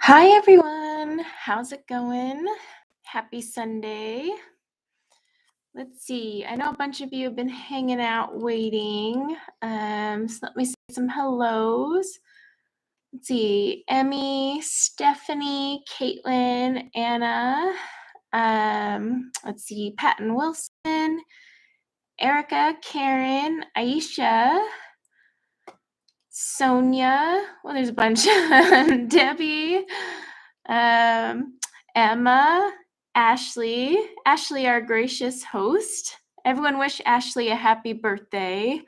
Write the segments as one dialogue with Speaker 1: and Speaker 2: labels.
Speaker 1: Hi everyone, how's it going? Happy Sunday. Let's see, I know a bunch of you have been hanging out waiting. So let me see some hellos. Let's see, Emmy, Stephanie, Caitlin, Anna. Let's see, Patton Wilson, Erica, Karen, Aisha, Sonia. Well, there's a bunch. Debbie, Emma, Ashley, our gracious host. Everyone wish Ashley a happy birthday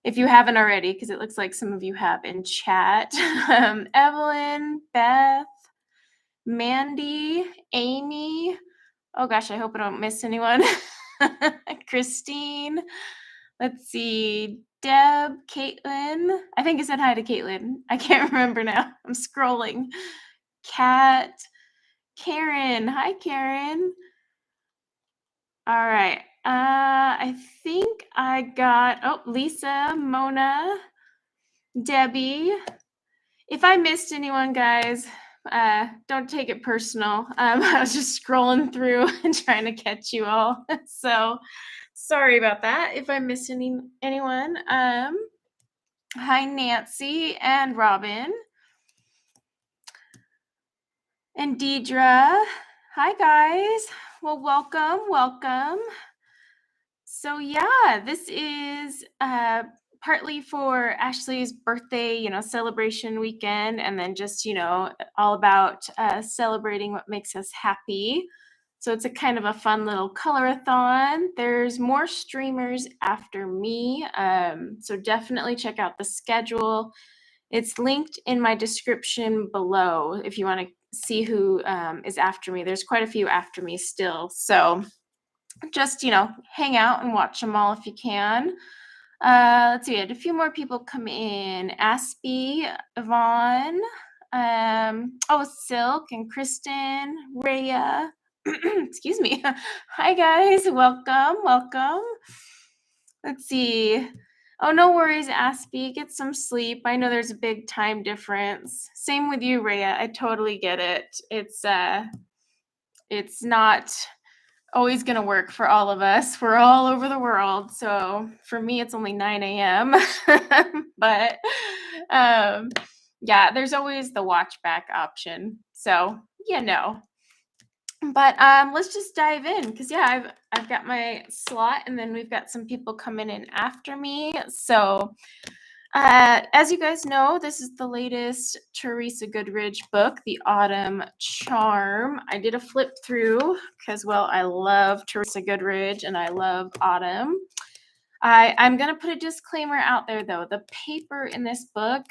Speaker 1: if you haven't already, because it looks like some of you have in chat. Evelyn, Beth, Mandy, Amy. Oh gosh, I hope I don't miss anyone. Christine. Let's see. Deb, Caitlin. I think I said hi to Caitlin. I can't remember now. I'm scrolling. Kat, Karen. Hi, Karen. All right. I think I got, Lisa, Mona, Debbie. If I missed anyone, guys, don't take it personal. I was just scrolling through and trying to catch you all. So sorry about that if I missed anyone. Hi, Nancy and Robin. And Deidre. Hi, guys. Well, welcome. So yeah, this is partly for Ashley's birthday, celebration weekend, and then just, all about celebrating what makes us happy. So it's a kind of a fun little colorathon. There's more streamers after me, so definitely check out the schedule. It's linked in my description below if you want to see who is after me. There's quite a few after me still, so just, hang out and watch them all if you can. Let's see, I had a few more people come in. Aspie, Yvonne, Silk and Kristen, Rhea. Excuse me. Hi, guys. Welcome. Let's see. Oh, no worries, Aspie. Get some sleep. I know there's a big time difference. Same with you, Rhea. I totally get it. It's not always going to work for all of us. We're all over the world. So for me, it's only 9 a.m. But yeah, there's always the watch back option. So, But let's just dive in because, yeah, I've got my slot and then we've got some people coming in after me. So as you guys know, this is the latest Teresa Goodridge book, The Autumn Charm. I did a flip through because, well, I love Teresa Goodridge and I love autumn. I'm going to put a disclaimer out there, though. The paper in this book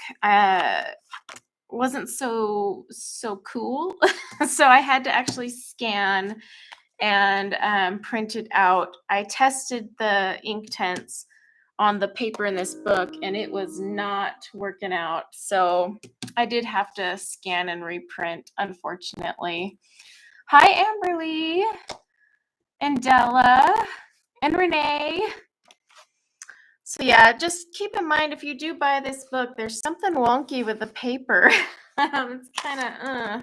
Speaker 1: wasn't so cool. So I had to actually scan and print it out. I tested the Inktense on the paper in this book and it was not working out. So I did have to scan and reprint, unfortunately. Hi, Amberly and Della and Renee. So yeah, just keep in mind if you do buy this book, there's something wonky with the paper. It's kind of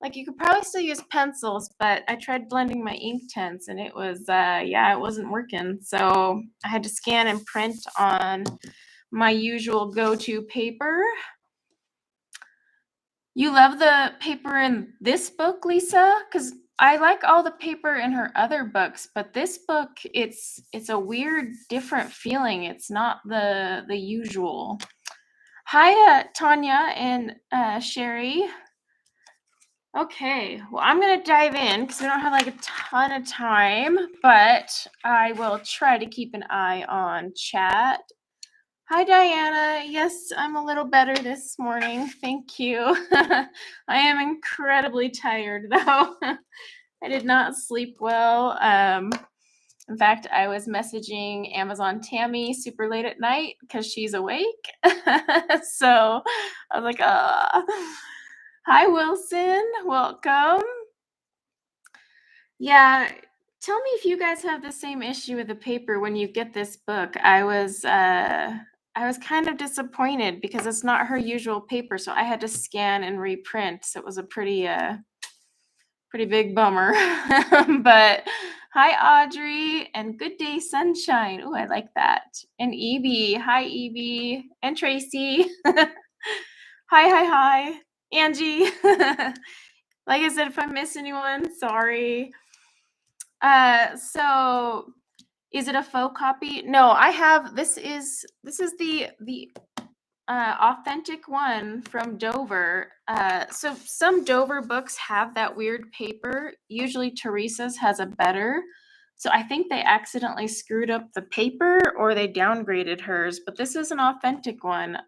Speaker 1: like you could probably still use pencils, but I tried blending my Inktense and it was, it wasn't working. So I had to scan and print on my usual go-to paper. You love the paper in this book, Lisa? Because I like all the paper in her other books, but this book, it's a weird, different feeling. It's not the usual. Hi, Tanya and Sherry. Okay, well, I'm going to dive in because we don't have like a ton of time, but I will try to keep an eye on chat. Hi, Diana. Yes, I'm a little better this morning. Thank you. I am incredibly tired, though. I did not sleep well. In fact, I was messaging Amazon Tammy super late at night because she's awake. So I was like, Hi, Wilson. Welcome. Yeah, tell me if you guys have the same issue with the paper when you get this book. I I was kind of disappointed because it's not her usual paper, so I had to scan and reprint. So it was a pretty big bummer. But hi, Audrey, and good day, sunshine. Oh, I like that. And Evie, hi, Evie, and Tracy. Hi, Angie. Like I said, if I miss anyone, sorry. So is it a faux copy? No, I have. This is the authentic one from Dover. So some Dover books have that weird paper. Usually Teresa's has a better. So I think they accidentally screwed up the paper or they downgraded hers, but this is an authentic one.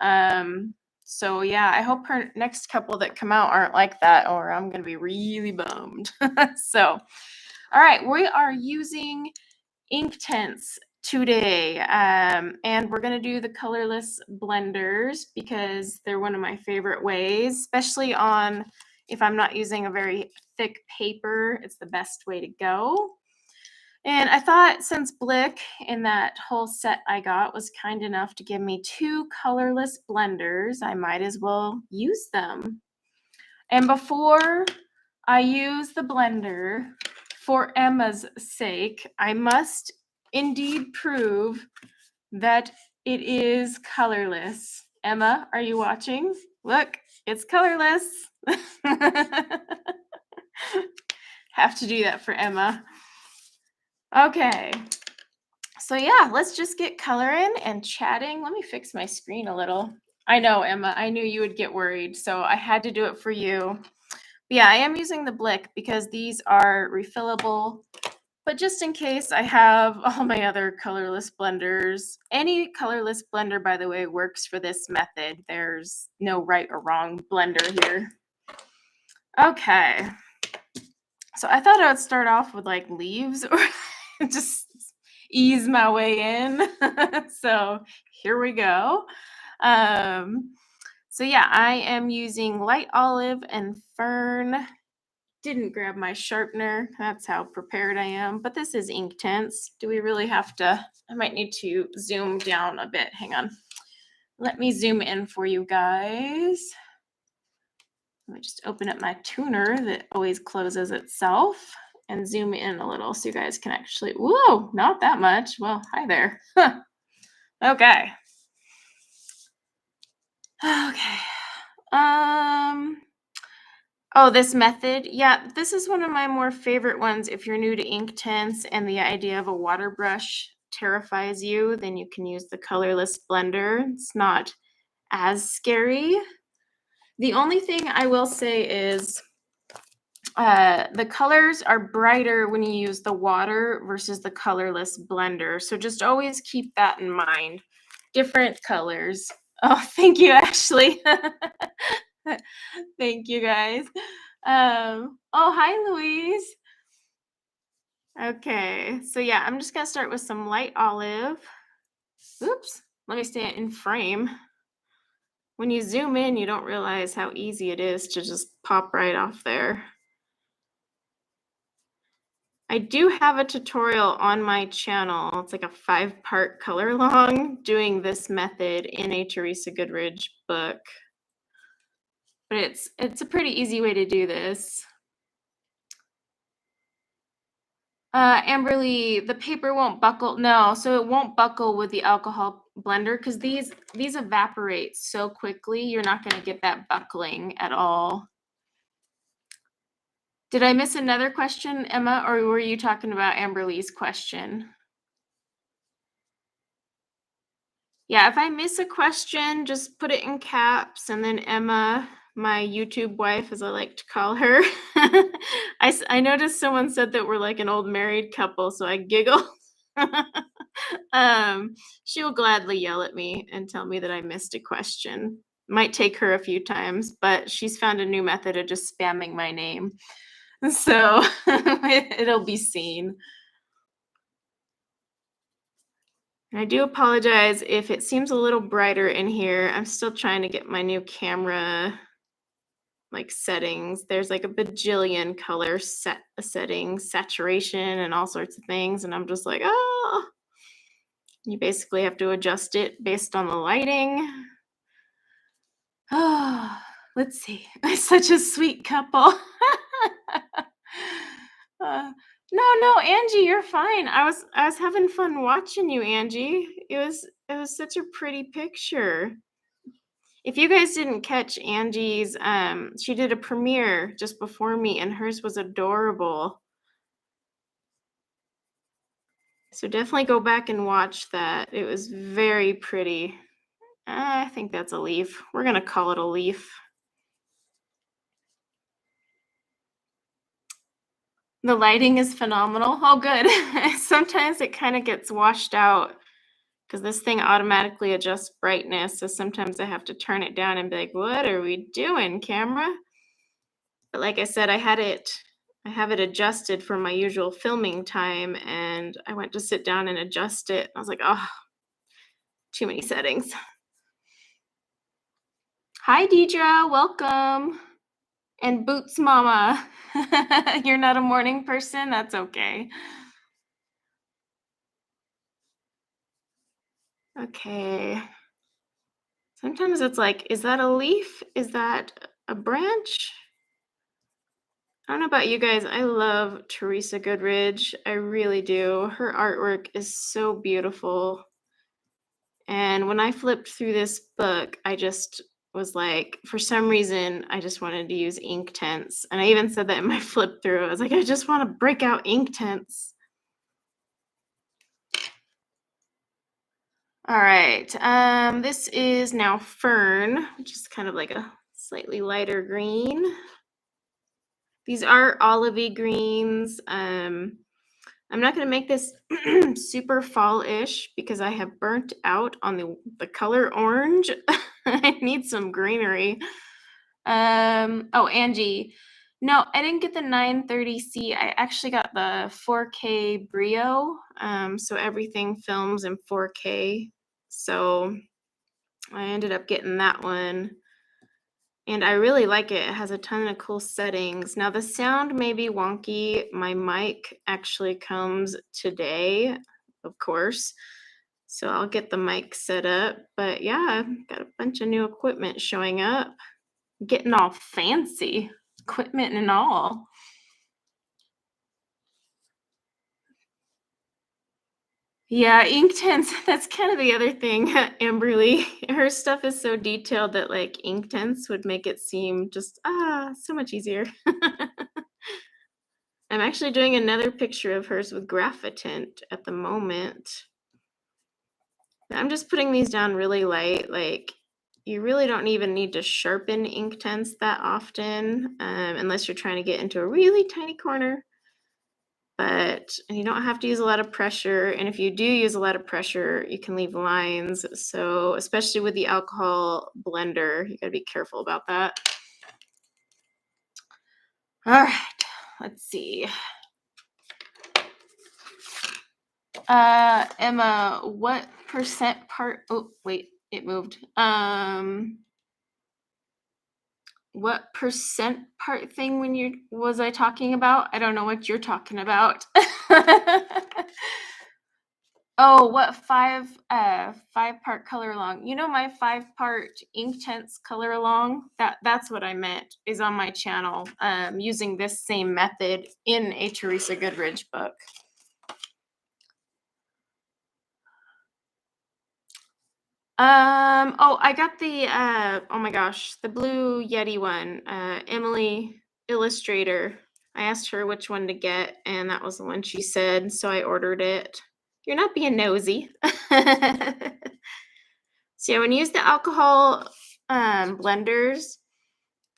Speaker 1: So yeah, I hope her next couple that come out aren't like that, or I'm gonna be really bummed. So, all right, we are using Inktense today, and we're going to do the colorless blenders because they're one of my favorite ways, especially on if I'm not using a very thick paper. It's the best way to go. And I thought since Blick in that whole set I got was kind enough to give me 2 colorless blenders, I might as well use them. And before I use the blender, for Emma's sake, I must indeed prove that it is colorless. Emma, are you watching? Look, it's colorless. Have to do that for Emma. Okay. So yeah, let's just get coloring and chatting. Let me fix my screen a little. I know, Emma, I knew you would get worried, so I had to do it for you. But yeah, I am using the Blick because these are refillable. But just in case, I have all my other colorless blenders. Any colorless blender, by the way, works for this method. There's no right or wrong blender here. Okay. So I thought I would start off with like leaves or just ease my way in. So here we go. So yeah, I am using light olive and fern. Didn't grab my sharpener. That's how prepared I am. But this is Inktense. Do we really have to? I might need to zoom down a bit. Hang on. Let me zoom in for you guys. Let me just open up my tuner that always closes itself and zoom in a little so you guys can actually, whoa, not that much. Well, hi there. Okay. Okay. Oh, this method. Yeah, this is one of my more favorite ones. If you're new to Inktense and the idea of a water brush terrifies you, then you can use the colorless blender. It's not as scary. The only thing I will say is the colors are brighter when you use the water versus the colorless blender. So just always keep that in mind. Different colors. Oh, thank you, Ashley. Thank you, guys. Oh, hi, Louise. Okay, so yeah, I'm just gonna start with some light olive. Oops, let me stay in frame. When you zoom in, you don't realize how easy it is to just pop right off there. I do have a tutorial on my channel. It's like a 5-part color long doing this method in a Teresa Goodridge book. But it's a pretty easy way to do this. Amberly, the paper won't buckle. No, so it won't buckle with the alcohol blender because these evaporate so quickly. You're not going to get that buckling at all. Did I miss another question, Emma, or were you talking about Amberly's question? Yeah, if I miss a question, just put it in caps, and then Emma, my YouTube wife, as I like to call her, I noticed someone said that we're like an old married couple, so I giggled. She will gladly yell at me and tell me that I missed a question. Might take her a few times, but she's found a new method of just spamming my name. So it'll be seen. And I do apologize if it seems a little brighter in here. I'm still trying to get my new camera like settings. There's like a bajillion color settings, saturation, and all sorts of things. And I'm just like, oh. You basically have to adjust it based on the lighting. Oh, let's see. Such a sweet couple. No, Angie, you're fine. I was having fun watching you, Angie. It was such a pretty picture. If you guys didn't catch Angie's, she did a premiere just before me, and hers was adorable. So definitely go back and watch that. It was very pretty. I think that's a leaf. We're gonna call it a leaf. The lighting is phenomenal. Oh, good. Sometimes it kind of gets washed out because this thing automatically adjusts brightness. So sometimes I have to turn it down and be like, what are we doing, camera? But like I said, I have it adjusted for my usual filming time, and I went to sit down and adjust it. I was like, oh, too many settings. Hi, Deidre. Welcome. And Boots Mama. You're not a morning person? That's okay. Okay. Sometimes it's like, is that a leaf? Is that a branch? I don't know about you guys. I love Teresa Goodridge. I really do. Her artwork is so beautiful. And when I flipped through this book, I just was like, for some reason, I just wanted to use Inktense. And I even said that in my flip through. I was like, I just want to break out Inktense. All right. This is now Fern, which is kind of like a slightly lighter green. These are olivey greens. I'm not going to make this super fall-ish because I have burnt out on the color orange. I need some greenery. Oh, Angie. No, I didn't get the 930C. I actually got the 4K Brio. So everything films in 4K. So I ended up getting that one. And I really like it. It has a ton of cool settings. Now the sound may be wonky. My mic actually comes today, of course. So I'll get the mic set up. But yeah, I've got a bunch of new equipment showing up. Getting all fancy. Equipment and all. Yeah, Inktense, that's kind of the other thing, Amberly. Her stuff is so detailed that like Inktense would make it seem just so much easier. I'm actually doing another picture of hers with Graphitint at the moment. I'm just putting these down really light. Like, you really don't even need to sharpen Inktense that often, unless you're trying to get into a really tiny corner. But you don't have to use a lot of pressure. And if you do use a lot of pressure, you can leave lines. So especially with the alcohol blender, you gotta be careful about that. All right, let's see. Emma, what percent part? Oh, wait, it moved. What percent part thing was I talking about? I don't know what you're talking about. Oh, what five part color along? You know my 5-part Inktense color along? That's what I meant, is on my channel, using this same method in a Teresa Goodridge book. Oh, I got the oh my gosh, the blue Yeti one. Emily Illustrator. I asked her which one to get, and that was the one she said, so I ordered it. You're not being nosy. So yeah, when you use the alcohol blenders,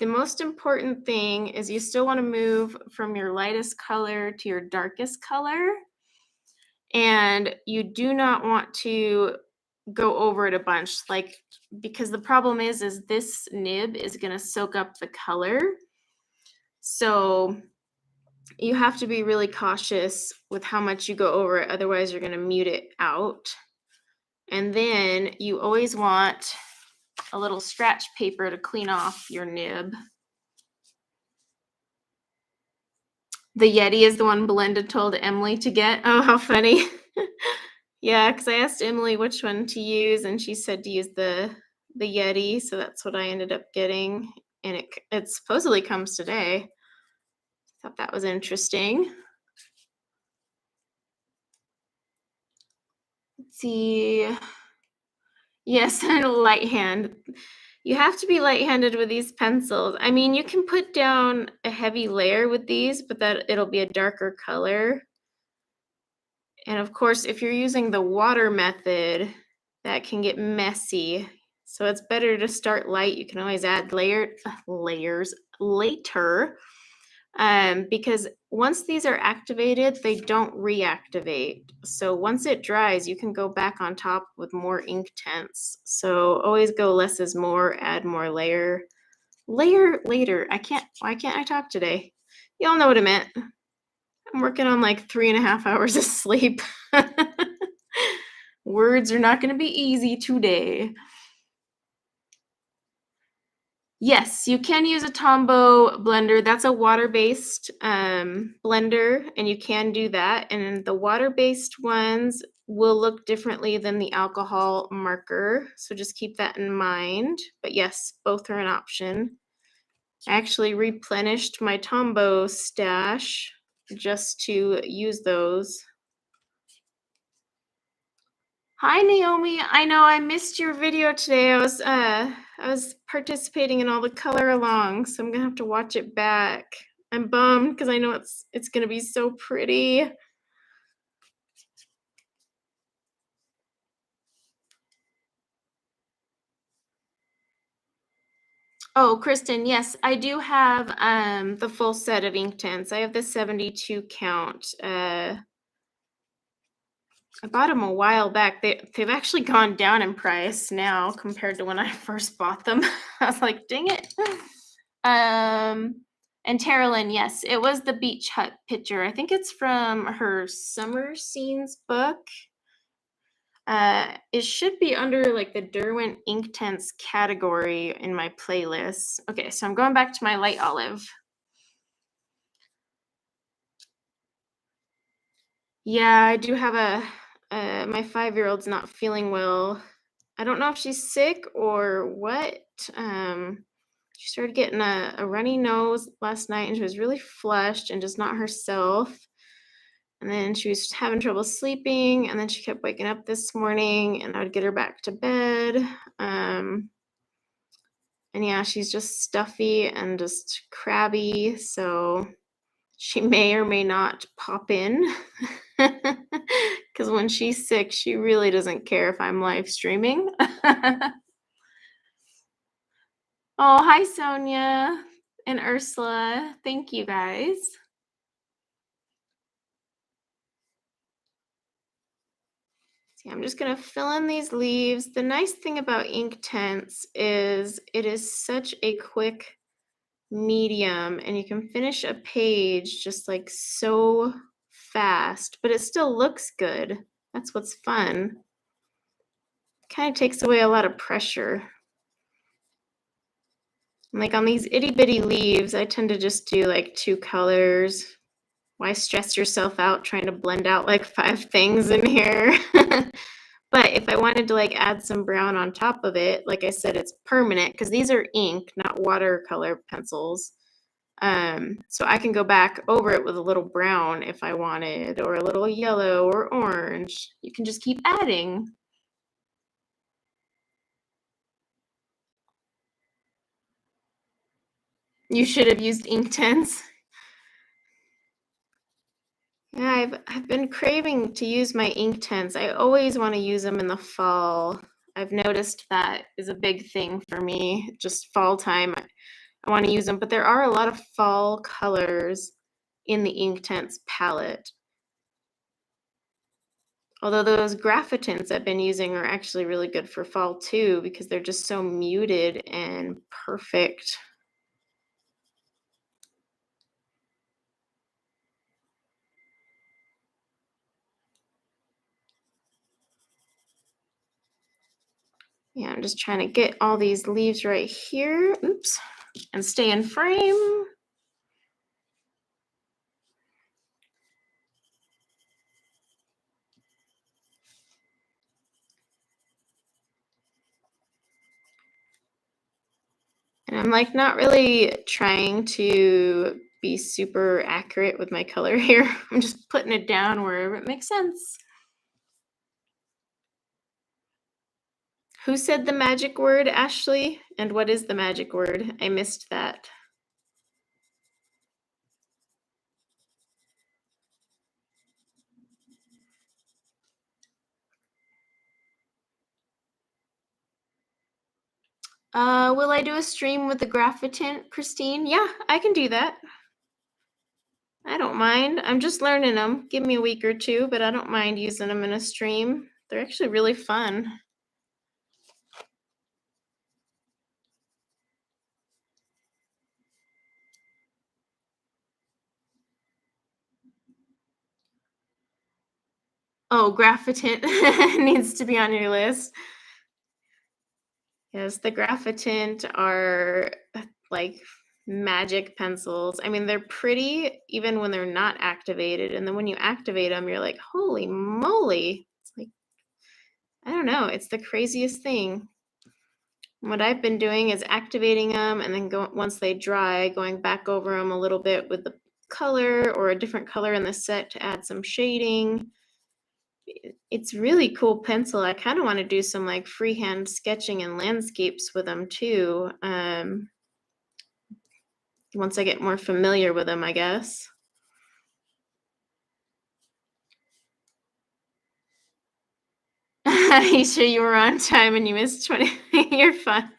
Speaker 1: the most important thing is you still want to move from your lightest color to your darkest color. And you do not want to go over it a bunch, like, because the problem is this nib is going to soak up the color. So you have to be really cautious with how much you go over it. Otherwise, you're going to mute it out. And then you always want a little scratch paper to clean off your nib. The Yeti is the one Belinda told Emily to get. Oh, how funny. Yeah, because I asked Emily which one to use, and she said to use the Yeti, so that's what I ended up getting, and it supposedly comes today. Thought that was interesting. Let's see. Yes, and light hand. You have to be light-handed with these pencils. I mean, you can put down a heavy layer with these, but that it'll be a darker color. And of course, if you're using the water method, that can get messy. So it's better to start light. You can always add layers later, because once these are activated, they don't reactivate. So once it dries, you can go back on top with more Inktense. So always go less is more, add more layer later. Why can't I talk today? Y'all know what I meant. I'm working on like 3.5 hours of sleep. Words are not going to be easy today. Yes, you can use a Tombow blender. That's a water-based blender, and you can do that. And the water-based ones will look differently than the alcohol marker, so just keep that in mind. But yes, both are an option. I actually replenished my Tombow stash just to use those. Hi Naomi, I know I missed your video today. I was participating in all the color along, so I'm gonna have to watch it back. I'm bummed because I know it's gonna be so pretty. Oh, Kristen, yes, I do have the full set of Inktense. I have the 72 count. I bought them a while back. They've actually gone down in price now compared to when I first bought them. I was like, dang it. And Terralyn, yes, it was the beach hut picture. I think it's from her summer scenes book. It should be under like the Derwent Inktense category in my playlist. Okay, so I'm going back to my light olive. Yeah, I do have my 5-year-old's not feeling well. I don't know if she's sick or what. She started getting a runny nose last night, and she was really flushed and just not herself. And then she was having trouble sleeping, and then she kept waking up this morning, and I would get her back to bed. And yeah, she's just stuffy and just crabby, so she may or may not pop in. Because when she's sick, she really doesn't care if I'm live streaming. Oh, hi, Sonia and Ursula. Thank you, guys. See, I'm just going to fill in these leaves. The nice thing about Inktense is it is such a quick medium, and you can finish a page just like so fast, but it still looks good. That's what's fun. Kind of takes away a lot of pressure. Like on these itty bitty leaves, I tend to just do like 2 colors. Why stress yourself out trying to blend out like 5 things in here? But if I wanted to like add some brown on top of it, like I said, it's permanent because these are ink, not watercolor pencils. So I can go back over it with a little brown if I wanted, or a little yellow or orange. You can just keep adding. You should have used Inktense. Yeah, I've been craving to use my Inktense. I always want to use them in the fall. I've noticed that is a big thing for me. Just fall time, I want to use them. But there are a lot of fall colors in the Inktense palette. Although those graphitints I've been using are actually really good for fall too, because they're just so muted and perfect. Yeah, I'm just trying to get all these leaves right here. Oops. And stay in frame. I'm like not really trying to be super accurate with my color here. I'm just putting it down wherever it makes sense. Who said the magic word, Ashley? And what is the magic word? I missed that. Will I do a stream with the graphitin, Christine? Yeah, I can do that. I don't mind. I'm just learning them. Give me a week or two, but I don't mind using them in a stream. They're actually really fun. Oh, graphitin needs to be on your list. Yes, the graphitin are like magic pencils. I mean, they're pretty even when they're not activated. And then when you activate them, you're like, holy moly. It's like, I don't know. It's the craziest thing. What I've been doing is activating them and then once they dry, going back over them a little bit with the color or a different color in the set to add some shading. It's really cool pencil. I kind of want to do some like freehand sketching and landscapes with them too. Once I get more familiar with them, I guess. You sure you were on time and you missed 20? You're fine.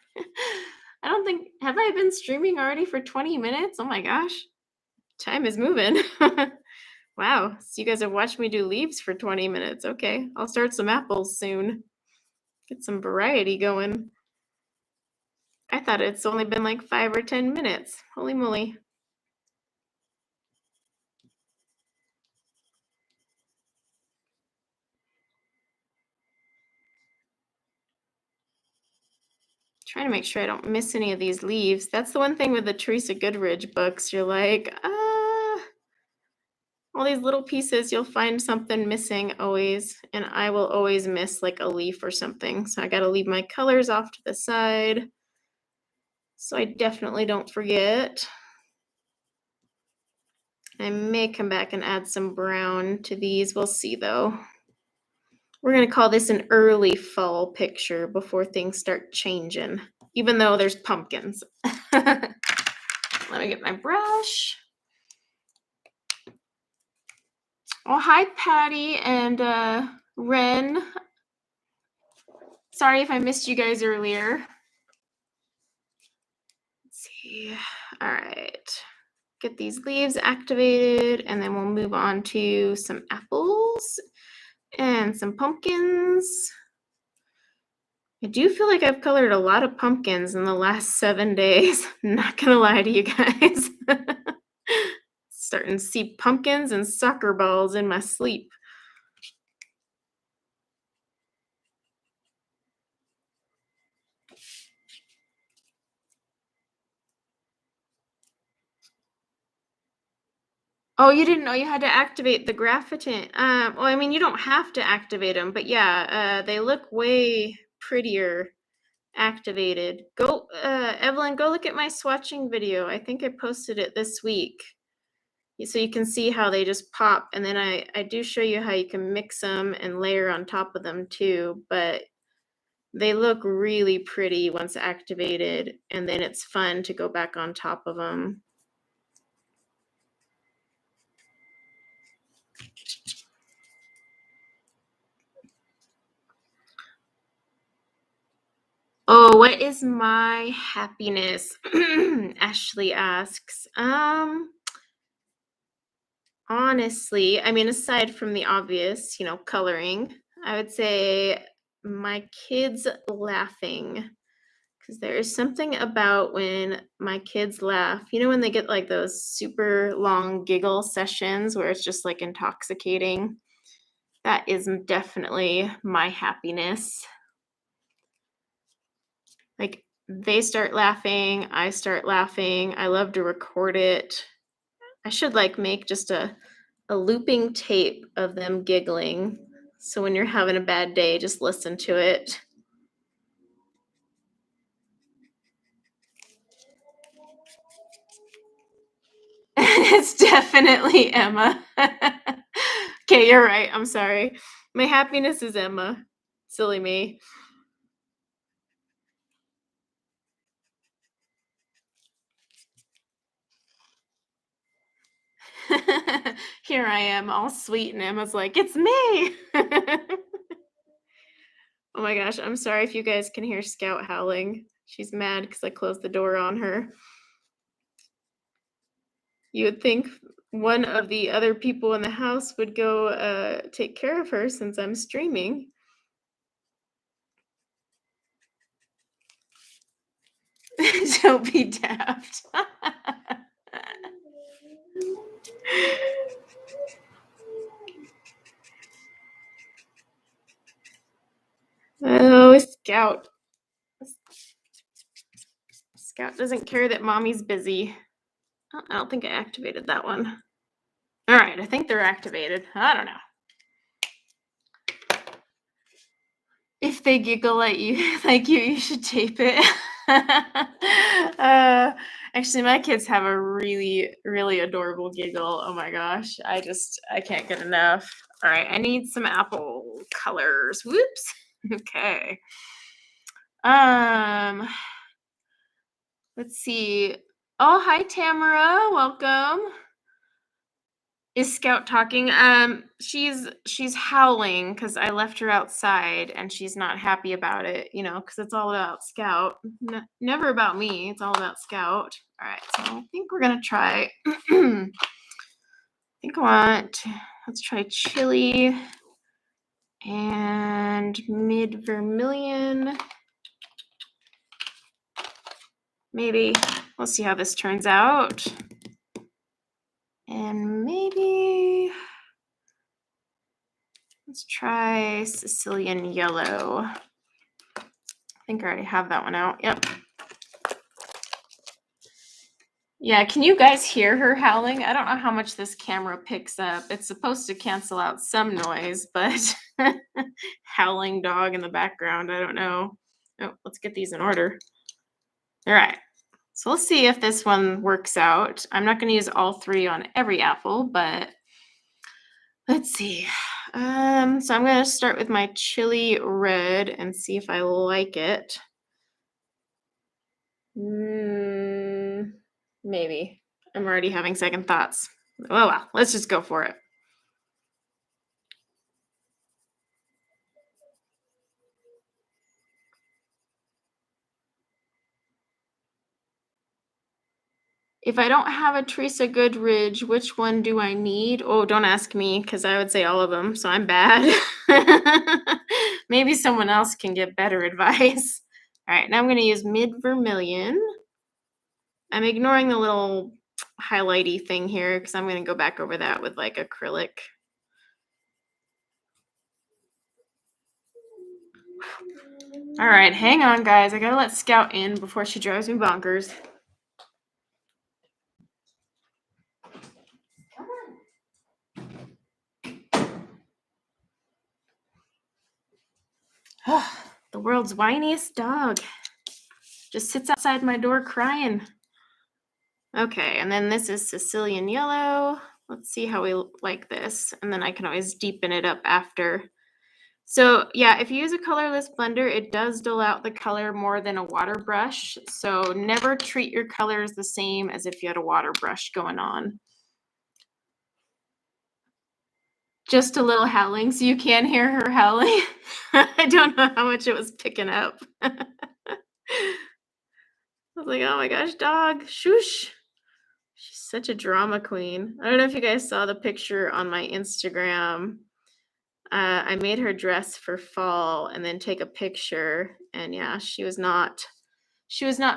Speaker 1: I don't think, have I been streaming already for 20 minutes? Oh my gosh. Time is moving. Wow. So you guys have watched me do leaves for 20 minutes. Okay. I'll start some apples soon. Get some variety going. I thought it's only been like 5 or 10 minutes. Holy moly. Trying to make sure I don't miss any of these leaves. That's the one thing with the Teresa Goodridge books. You're like, all these little pieces, you'll find something missing always. And I will always miss like a leaf or something. So I got to leave my colors off to the side. So I definitely don't forget. I may come back and add some brown to these. We'll see though. We're going to call this an early fall picture before things start changing, even though there's pumpkins. Let me get my brush. Oh, hi, Patty and Ren. Sorry if I missed you guys earlier. Let's see. All right. Get these leaves activated, and then we'll move on to some apples and some pumpkins. I do feel like I've colored a lot of pumpkins in the last 7 days. I'm not gonna lie to you guys. Starting to see pumpkins and soccer balls in my sleep. Oh, you didn't know you had to activate the graphitin. Well, I mean, you don't have to activate them, but yeah, they look way prettier activated. Go, Evelyn, go look at my swatching video. I think I posted it this week. So you can see how they just pop. And then I do show you how you can mix them and layer on top of them too, but they look really pretty once activated. And then it's fun to go back on top of them. Oh, what is my happiness? Ashley asks. Honestly, I mean, aside from the obvious, coloring, I would say my kids laughing. Because there is something about when my kids laugh, when they get like those super long giggle sessions where it's just like intoxicating. That is definitely my happiness. Like they start laughing, I start laughing. I love to record it. I should like make just a looping tape of them giggling. So when you're having a bad day, just listen to it. definitely Emma. Okay, you're right. I'm sorry. My happiness is Emma. Silly me. Here I am, all sweet, and Emma's like, it's me. Oh my gosh, I'm sorry if you guys can hear Scout howling. She's mad because I closed the door on her. You would think one of the other people in the house would go take care of her since I'm streaming. Don't be daft. Oh, Scout. Scout doesn't care that mommy's busy. Oh, I don't think I activated that one. All right, I think they're activated. I don't know. If they giggle at you like you should tape it. Actually, my kids have a really, really adorable giggle. Oh my gosh, I can't get enough. All right, I need some apple colors. Whoops. Okay. Let's see. Oh, hi Tamara, welcome. Is Scout talking? She's howling because I left her outside and she's not happy about it, you know, because it's all about Scout. Never about me. It's all about Scout. All right, so I think we're gonna try. I think let's try chili and mid vermilion. Maybe. We'll see how this turns out. And maybe let's try Sicilian yellow. I think I already have that one out. Yep. Yeah, can you guys hear her howling? I don't know how much this camera picks up. It's supposed to cancel out some noise, but howling dog in the background, I don't know. Oh, let's get these in order. All right. So let's see if this one works out. I'm not going to use all three on every apple, but let's see. So I'm going to start with my chili red and see if I like it. Maybe. I'm already having second thoughts. Oh well, let's just go for it. If I don't have a Teresa Goodridge, which one do I need? Oh, don't ask me, because I would say all of them, so I'm bad. Maybe someone else can get better advice. All right, now I'm going to use mid vermilion. I'm ignoring the little highlighty thing here because I'm going to go back over that with like acrylic. All right, hang on, guys. I got to let Scout in before she drives me bonkers. The world's whiniest dog just sits outside my door crying. Okay, and then this is Sicilian yellow. Let's see how we like this, and then I can always deepen it up after. So yeah, if you use a colorless blender, it does dull out the color more than a water brush. So never treat your colors the same as if you had a water brush going on. Just a little howling, so you can hear her howling. I don't know how much it was picking up. I was like, oh my gosh, dog, shush. She's such a drama queen. I don't know if you guys saw the picture on my Instagram. I made her dress for fall and then take a picture, and yeah, she was not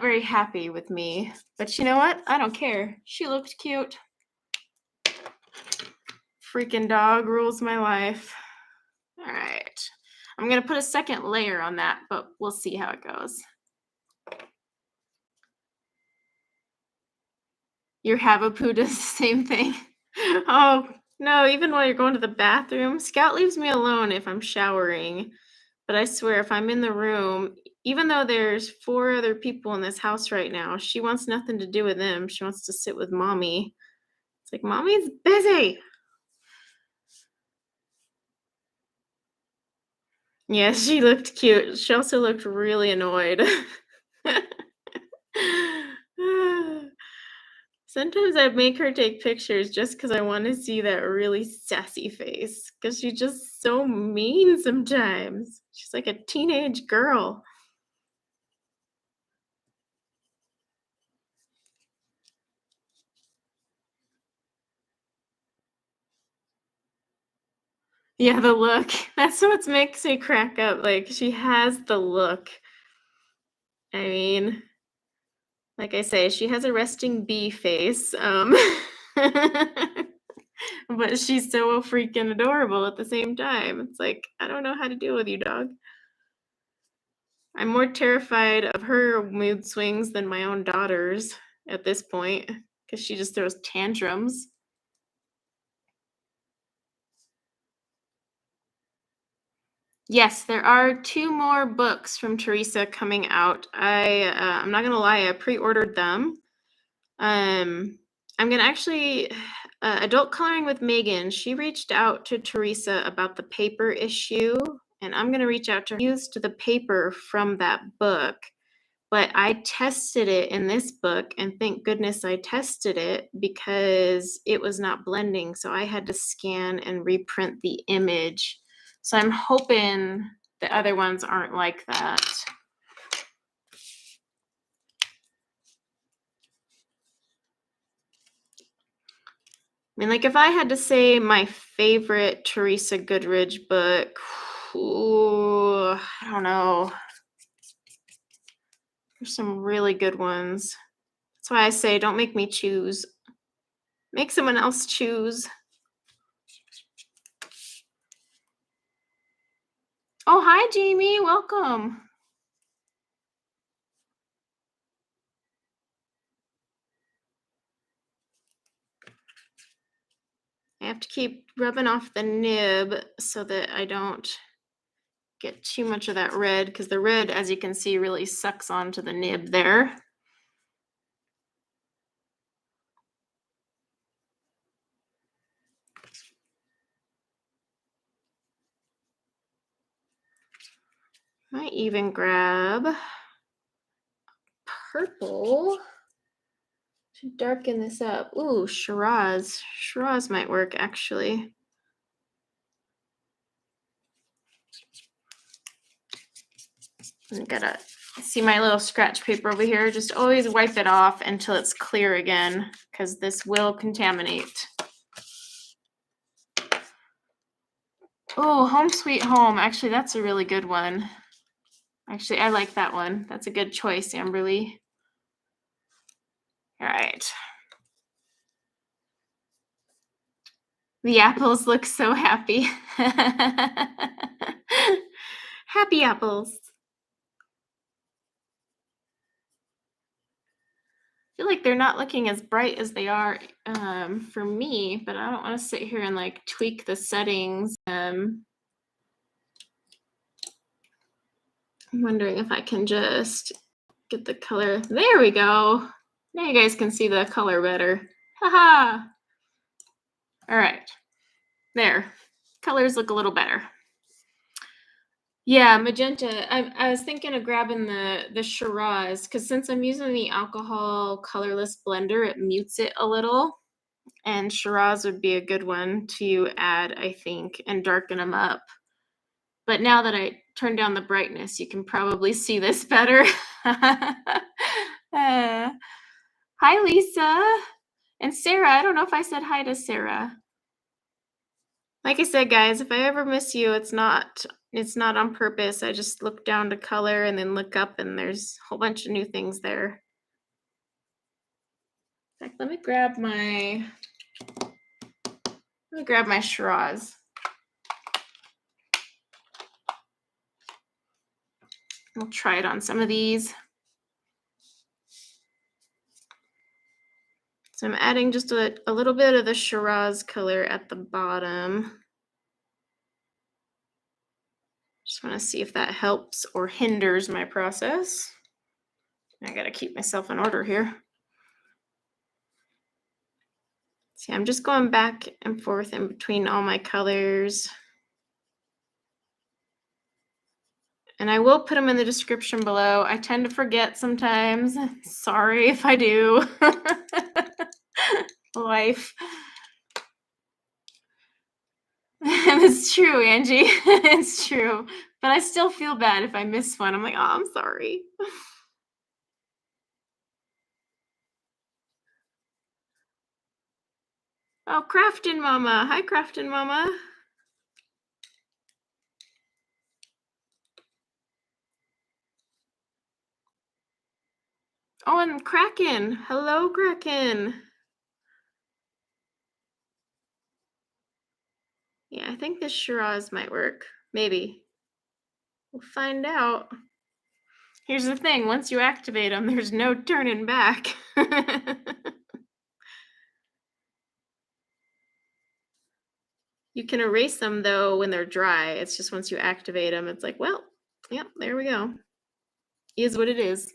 Speaker 1: very happy with me. But you know what? I don't care. She looked cute. Freaking dog rules my life. All right. I'm going to put a second layer on that, but we'll see how it goes. Your Havapoo does the same thing. Oh, no, even while you're going to the bathroom, Scout leaves me alone if I'm showering. But I swear, if I'm in the room, even though there's 4 other people in this house right now, she wants nothing to do with them. She wants to sit with mommy. It's like, Mommy's busy. Yeah, she looked cute. She also looked really annoyed. Sometimes I make her take pictures just because I want to see that really sassy face, because she's just so mean sometimes. She's like a teenage girl. Yeah, the look. That's what makes me crack up. Like, she has the look. I mean, like I say, she has a resting bee face. But she's so freaking adorable at the same time. It's like, I don't know how to deal with you, dog. I'm more terrified of her mood swings than my own daughter's at this point, because she just throws tantrums. Yes, there are 2 more books from Teresa coming out. I'm not gonna lie, I pre-ordered them. I'm gonna actually Adult Coloring with Megan, she reached out to Teresa about the paper issue, and I'm gonna reach out to her. Used the paper from that book, but I tested it in this book, and thank goodness I tested it because it was not blending, so I had to scan and reprint the image. So I'm hoping the other ones aren't like that. I mean, like, if I had to say my favorite Teresa Goodridge book, ooh, I don't know. There's some really good ones. That's why I say don't make me choose. Make someone else choose. Oh, hi, Jamie. Welcome. I have to keep rubbing off the nib so that I don't get too much of that red, because the red, as you can see, really sucks onto the nib there. Might even grab purple to darken this up. Ooh, Shiraz. Shiraz might work, actually. I gotta see my little scratch paper over here. Just always wipe it off until it's clear again, because this will contaminate. Oh, Home Sweet Home. Actually, that's a really good one. Actually, I like that one. That's a good choice, Amberly. All right. The apples look so happy. Happy apples. I feel like they're not looking as bright as they are for me, but I don't want to sit here and like tweak the settings. I'm wondering if I can just get the color. There we go. Now you guys can see the color better. Haha. All right. There. Colors look a little better. Yeah, magenta. I was thinking of grabbing the Shiraz, because since I'm using the alcohol colorless blender, it mutes it a little. And Shiraz would be a good one to add, I think, and darken them up. But now that I turn down the brightness, you can probably see this better. Hi, Lisa. And Sarah. I don't know if I said hi to Sarah. Like I said, guys, if I ever miss you, it's not on purpose. I just look down to color and then look up, and there's a whole bunch of new things there. In fact, let me grab my Shiraz. We'll try it on some of these. So I'm adding just a little bit of the Shiraz color at the bottom. Just want to see if that helps or hinders my process. I gotta keep myself in order here. See, I'm just going back and forth in between all my colors. And I will put them in the description below. I tend to forget sometimes. Sorry if I do. Life. It's true, Angie. It's true. But I still feel bad if I miss one. I'm like, oh, I'm sorry. Oh, Craftin' Mama. Hi, Craftin' Mama. Oh, and Kraken. Hello, Kraken. Yeah, I think this Shiraz might work. Maybe. We'll find out. Here's the thing. Once you activate them, there's no turning back. You can erase them, though, when they're dry. It's just once you activate them, it's like, well, yep, there we go. Is what it is.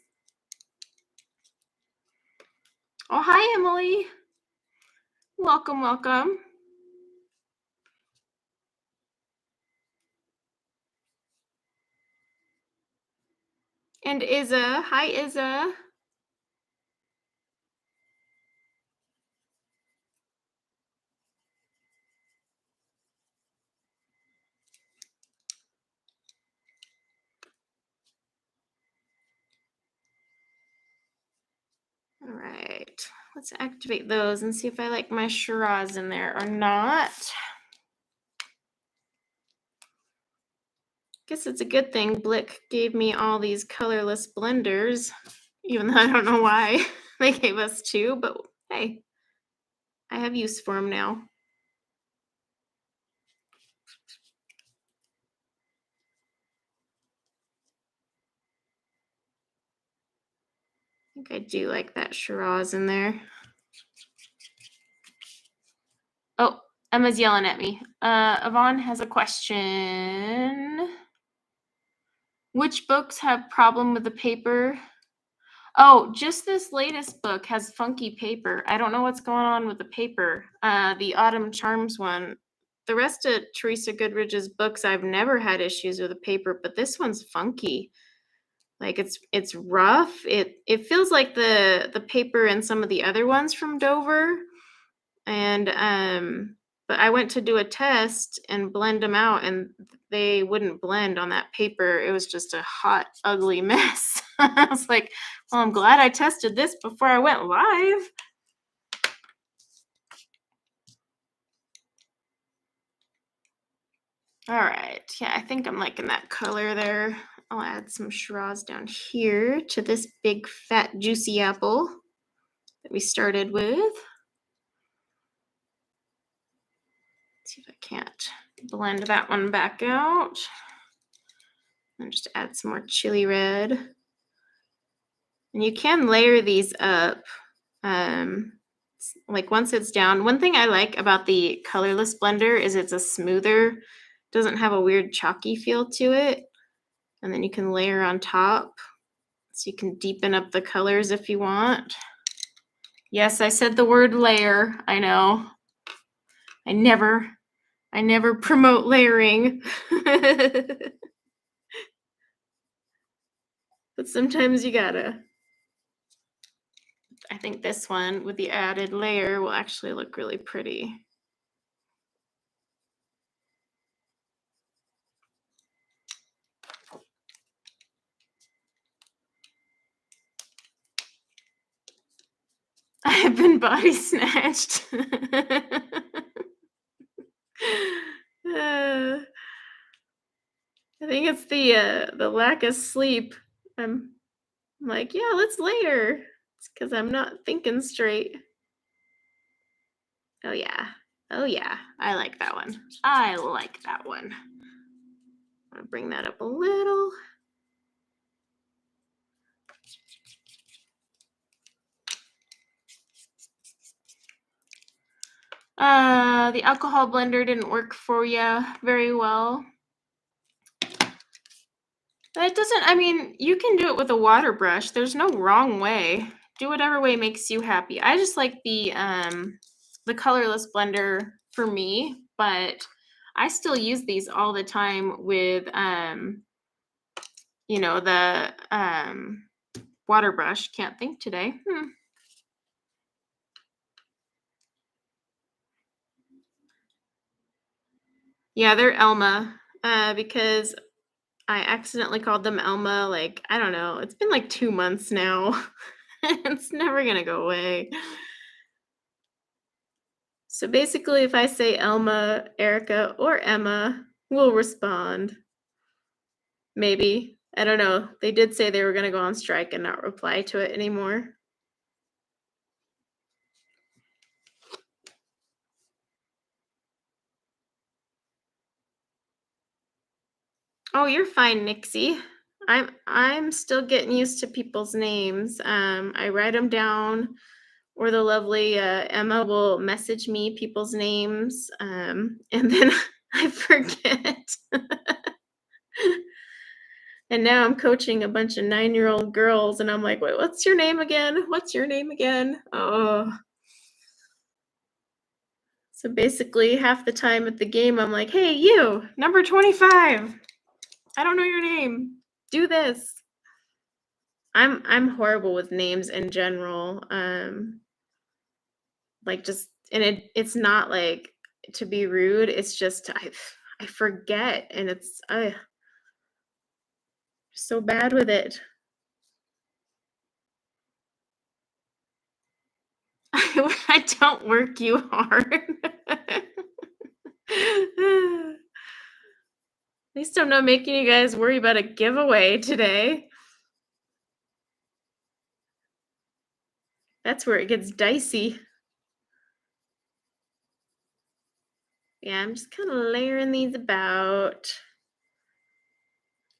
Speaker 1: Oh, hi, Emily. Welcome, welcome. And Izza. Hi, Izza. All right. Let's activate those and see if I like my Shiraz in there or not. Guess it's a good thing Blick gave me all these colorless blenders, even though I don't know why they gave us two, but hey, I have use for them now. I think I do like that Shiraz in there. Oh, Emma's yelling at me. Yvonne has a question. Which books have problem with the paper? Oh, just this latest book has funky paper. I don't know what's going on with the paper. The Autumn Charms one. The rest of Teresa Goodridge's books, I've never had issues with the paper, but this one's funky. Like it's rough. It feels like the paper in some of the other ones from Dover. And but I went to do a test and blend them out, and they wouldn't blend on that paper. It was just a hot, ugly mess. I was like, well, I'm glad I tested this before I went live. All right. Yeah, I think I'm liking that color there. I'll add some Shiraz down here to this big, fat, juicy apple that we started with. Let's see if I can't blend that one back out. And just add some more chili red. And you can layer these up. Like once it's down, one thing I like about the colorless blender is it's a smoother, doesn't have a weird chalky feel to it. And then you can layer on top. So you can deepen up the colors if you want. Yes, I said the word layer. I know. I never promote layering. But sometimes you gotta. I think this one with the added layer will actually look really pretty. I have been body snatched. I think it's the lack of sleep. I'm like, yeah, let's layer. It's because I'm not thinking straight. Oh yeah. Oh yeah. I like that one. I like that one. I'm gonna bring that up a little. The alcohol blender didn't work for you very well. That doesn't, I mean, you can do it with a water brush. There's no wrong way. Do whatever way makes you happy. I just like the the colorless blender for me, but I still use these all the time with, you know, the water brush. Can't think today. Yeah, they're Elma, because I accidentally called them Elma. Like, I don't know. It's been like 2 months now. It's never gonna go away. So basically, if I say Elma, Erica, or Emma, we'll respond. Maybe. I don't know. They did say they were gonna go on strike and not reply to it anymore. Oh, you're fine, Nixie. I'm still getting used to people's names. I write them down, or the lovely Emma will message me people's names, and then I forget. And now I'm coaching a bunch of 9-year-old girls, and I'm like, wait, what's your name again? What's your name again? Oh. So basically, half the time at the game, I'm like, hey, you, number 25. I don't know your name. Do this. I'm horrible with names in general. Like just, and it's not like to be rude. It's just I forget, and it's so bad with it. I don't work you hard. At least I'm not making you guys worry about a giveaway today. That's where it gets dicey. Yeah, I'm just kind of layering these about.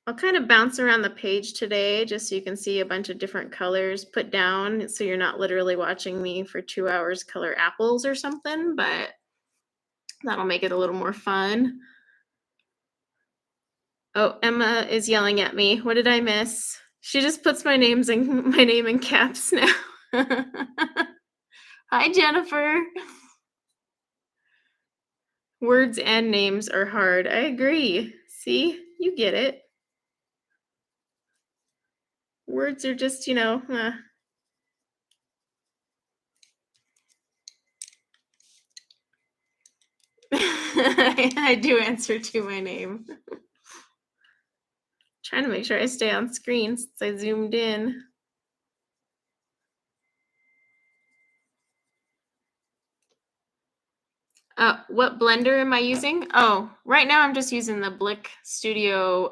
Speaker 1: I'll kind of bounce around the page today just so you can see a bunch of different colors put down, so you're not literally watching me for 2 hours color apples or something, but that'll make it a little more fun. Oh, Emma is yelling at me. What did I miss? She just puts my name in caps now. Hi, Jennifer. Words and names are hard. I agree. See, you get it. Words are just, I do answer to my name. Trying to make sure I stay on screen since I zoomed in. What blender am I using? Oh, right now I'm just using the Blick Studio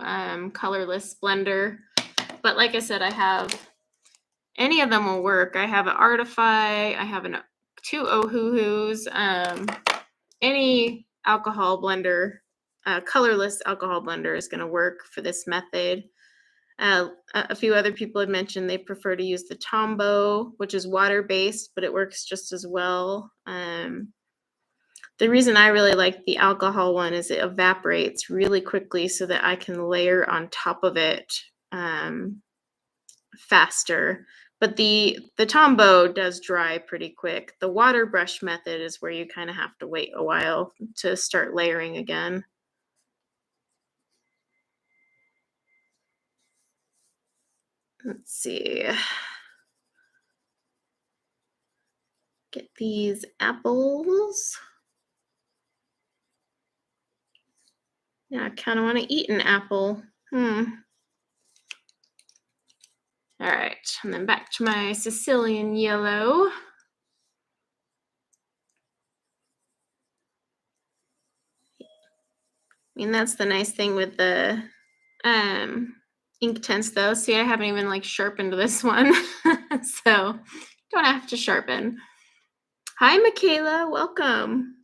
Speaker 1: colorless blender. But like I said, I have, any of them will work. I have an Artify, I have two Ohuhus, any alcohol blender, colorless alcohol blender is going to work for this method. A few other people had mentioned they prefer to use the Tombow, which is water-based, but it works just as well. The reason I really like the alcohol one is it evaporates really quickly so that I can layer on top of it faster. But the Tombow does dry pretty quick. The water brush method is where you kind of have to wait a while to start layering again. Let's see. Get these apples. Yeah, I kind of want to eat an apple. All right, and then back to my Sicilian yellow. I mean, that's the nice thing with the Inktense though. See, I haven't even like sharpened this one. So don't have to sharpen. Hi, Michaela, welcome.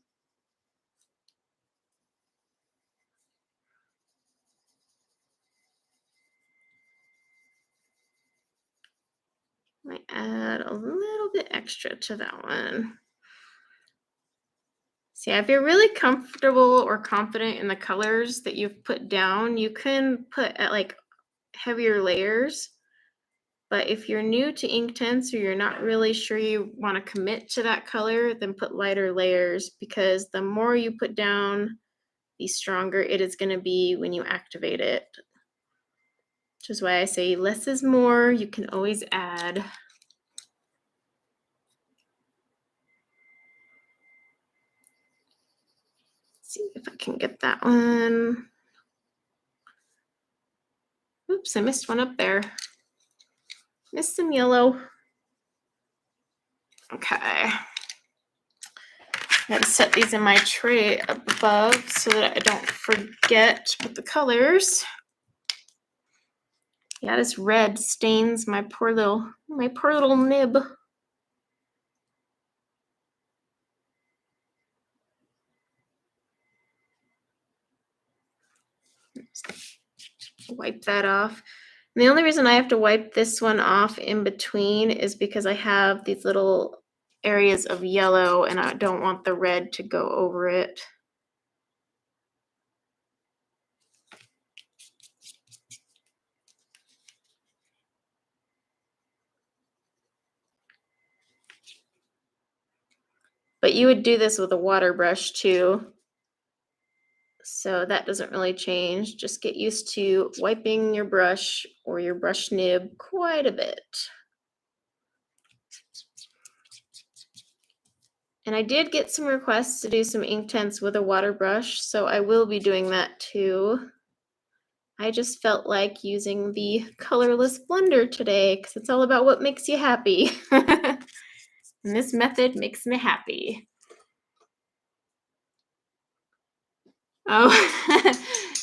Speaker 1: Might add a little bit extra to that one. See, if you're really comfortable or confident in the colors that you've put down, you can put at like heavier layers. But if you're new to Inktense or you're not really sure you want to commit to that color, then put lighter layers, because the more you put down, the stronger it is going to be when you activate it. Which is why I say less is more. You can always add. See if I can get that one. Oops, I missed one up there. Missed some yellow. Okay. I gotta set these in my tray above so that I don't forget with the colors. Yeah, this red stains my poor little nib. Wipe that off. And the only reason I have to wipe this one off in between is because I have these little areas of yellow and I don't want the red to go over it. But you would do this with a water brush too. So that doesn't really change. Just get used to wiping your brush or your brush nib quite a bit. And I did get some requests to do some Inktense with a water brush, so I will be doing that too. I just felt like using the colorless blender today because it's all about what makes you happy. And this method makes me happy. Oh,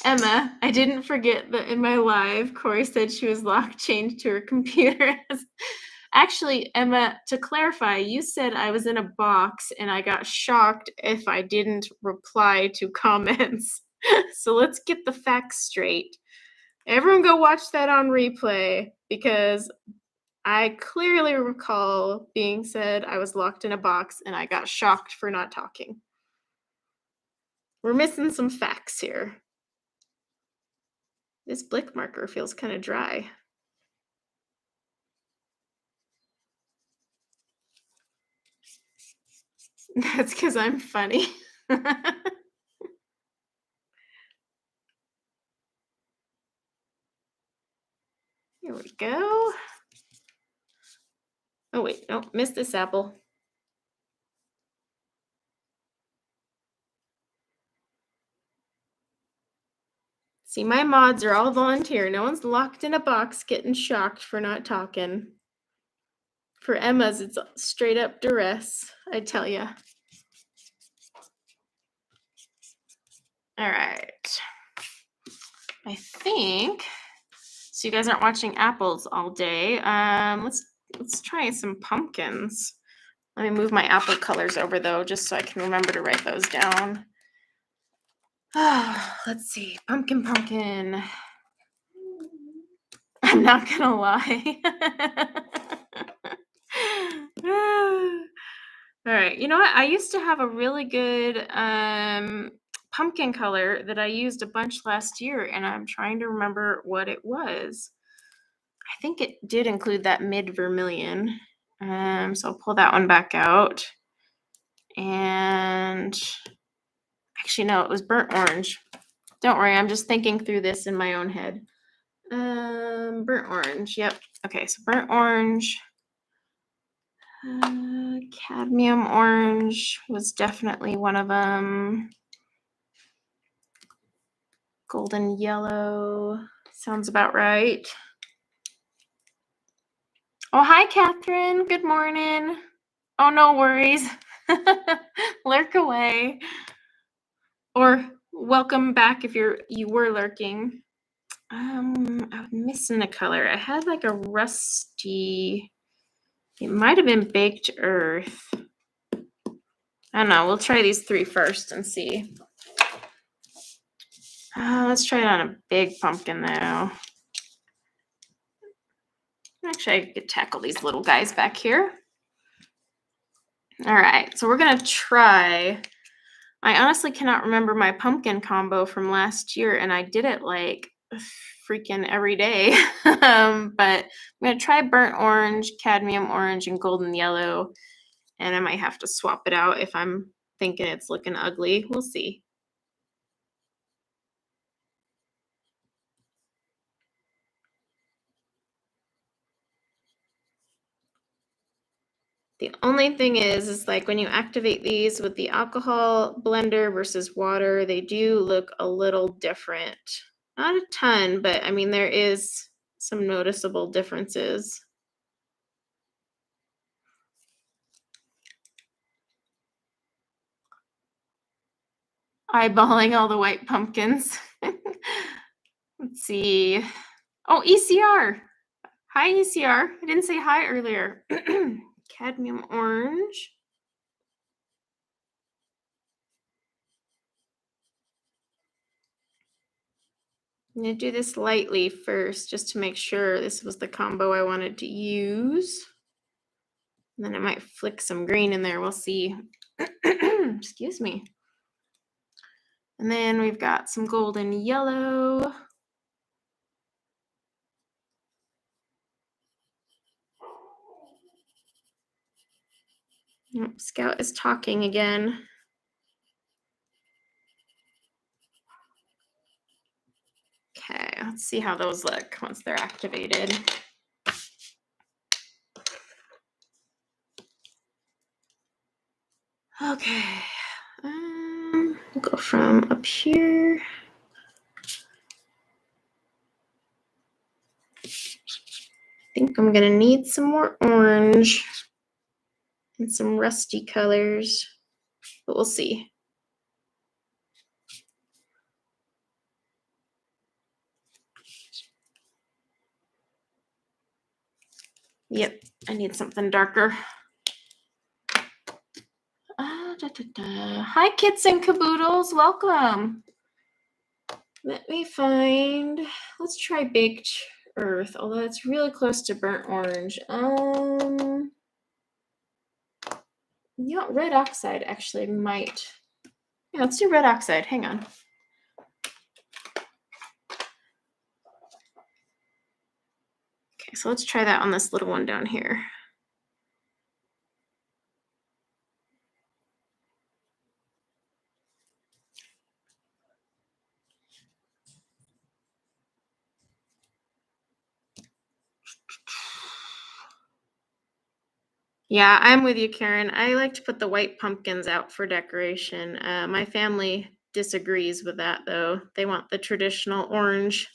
Speaker 1: Emma, I didn't forget that in my live, Corey said she was locked chained to her computer. Actually, Emma, to clarify, you said I was in a box and I got shocked if I didn't reply to comments. So let's get the facts straight. Everyone go watch that on replay, because I clearly recall being said I was locked in a box and I got shocked for not talking. We're missing some facts here. This Blick marker feels kind of dry. That's because I'm funny. Here we go. Oh wait, no, missed this apple. See, my mods are all volunteer. No one's locked in a box getting shocked for not talking. For Emma's, it's straight up duress, I tell ya. All right. I think, so you guys aren't watching apples all day. Let's try some pumpkins. Let me move my apple colors over though, just so I can remember to write those down. Let's see, pumpkin. I'm not gonna lie. All right, you know what? I used to have a really good pumpkin color that I used a bunch last year, and I'm trying to remember what it was. I think it did include that mid vermilion. So I'll pull that one back out. And actually, no, it was burnt orange. Don't worry, I'm just thinking through this in my own head. Burnt orange. Yep. Okay, so burnt orange. Cadmium orange was definitely one of them. Golden yellow sounds about right. Oh, hi, Catherine. Good morning. Oh, no worries. Lurk away. Or welcome back if you were lurking. I'm missing a color. I had like a rusty. It might have been baked earth. I don't know. We'll try these three first and see. Let's try it on a big pumpkin though. Actually, I could tackle these little guys back here. All right, so we're gonna try. I honestly cannot remember my pumpkin combo from last year, and I did it like freaking every day. But I'm going to try burnt orange, cadmium orange, and golden yellow. And I might have to swap it out if I'm thinking it's looking ugly. We'll see. The only thing is like when you activate these with the alcohol blender versus water, they do look a little different. Not a ton, but I mean, there is some noticeable differences. Eyeballing all the white pumpkins. Let's see. Oh, ECR. Hi, ECR. I didn't say hi earlier. Cadmium orange. I'm going to do this lightly first just to make sure this was the combo I wanted to use. And then I might flick some green in there. We'll see. Excuse me. And then we've got some golden yellow. Oh, Scout is talking again. Okay, let's see how those look once they're activated. Okay, we'll go from up here. I think I'm gonna need some more orange and some rusty colors, but we'll see. Yep, I need something darker. Hi, kits and caboodles, welcome. Let me find, let's try baked earth, although it's really close to burnt orange. You know, red oxide actually might. Yeah, let's do red oxide. Hang on. Okay, so let's try that on this little one down here. Yeah, I'm with you, Karen. I like to put the white pumpkins out for decoration. My family disagrees with that, though. They want the traditional orange,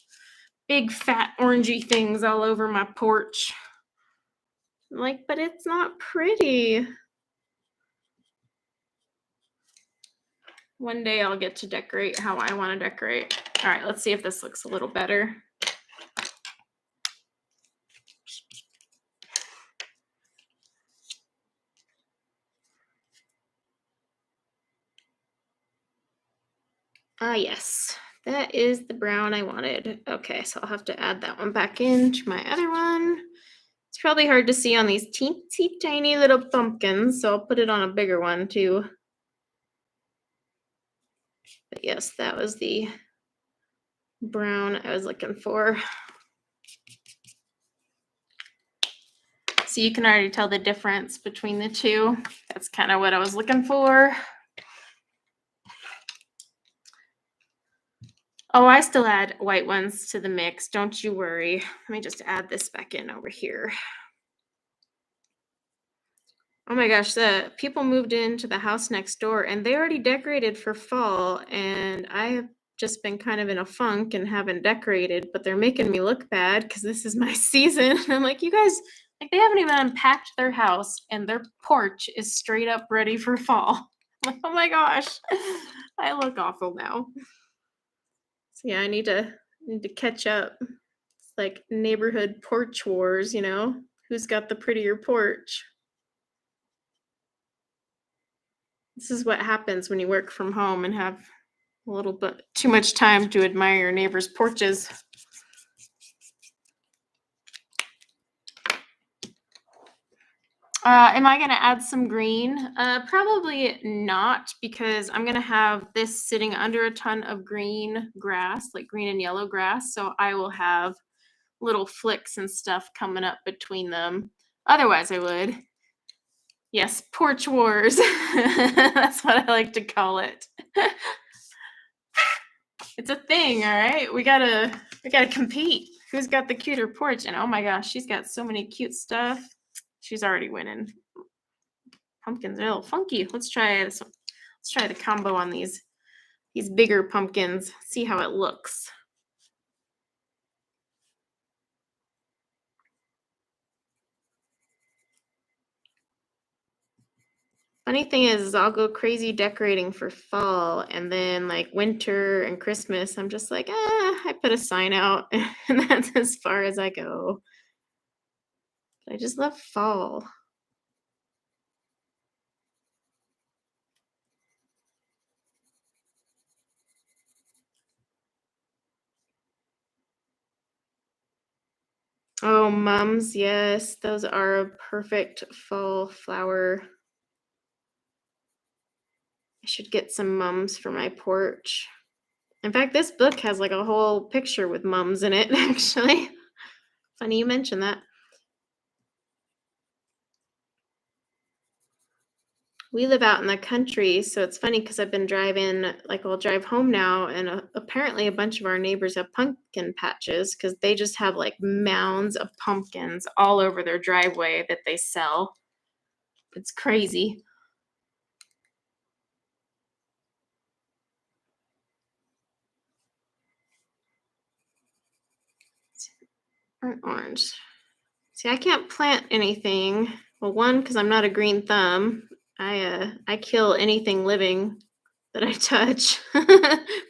Speaker 1: big fat orangey things all over my porch. I'm like, but it's not pretty. One day I'll get to decorate how I want to decorate. All right, let's see if this looks a little better. Ah, yes, that is the brown I wanted. Okay, so I'll have to add that one back into my other one. It's probably hard to see on these teensy tiny little pumpkins, so I'll put it on a bigger one too. But yes, that was the brown I was looking for. So you can already tell the difference between the two. That's kind of what I was looking for. Oh, I still add white ones to the mix. Don't you worry. Let me just add this back in over here. Oh my gosh, the people moved into the house next door and they already decorated for fall, and I have just been kind of in a funk and haven't decorated, but they're making me look bad because this is my season. And I'm like, you guys, like, they haven't even unpacked their house and their porch is straight up ready for fall. Oh my gosh, I look awful now. So yeah, I need to catch up. It's like neighborhood porch wars, you know? Who's got the prettier porch? This is what happens when you work from home and have a little bit too much time to admire your neighbor's porches. Am I going to add some green? Probably not, because I'm going to have this sitting under a ton of green grass, like green and yellow grass. So I will have little flicks and stuff coming up between them. Otherwise, I would. Yes, porch wars. That's what I like to call it. It's a thing, all right? We gotta compete. Who's got the cuter porch? And oh my gosh, she's got so many cute stuff. She's already winning. Pumpkins are a little funky. Let's try this. Let's try the combo on these bigger pumpkins. See how it looks. Funny thing is I'll go crazy decorating for fall, and then like winter and Christmas, I'm just like, I put a sign out, and that's as far as I go. I just love fall. Oh, mums, yes, those are a perfect fall flower. I should get some mums for my porch. In fact, this book has like a whole picture with mums in it, actually. Funny you mentioned that. We live out in the country, so it's funny because I've been driving, like I'll drive home now, and apparently a bunch of our neighbors have pumpkin patches because they just have like mounds of pumpkins all over their driveway that they sell. It's crazy. Orange. See, I can't plant anything. Well, one, because I'm not a green thumb. I kill anything living that I touch.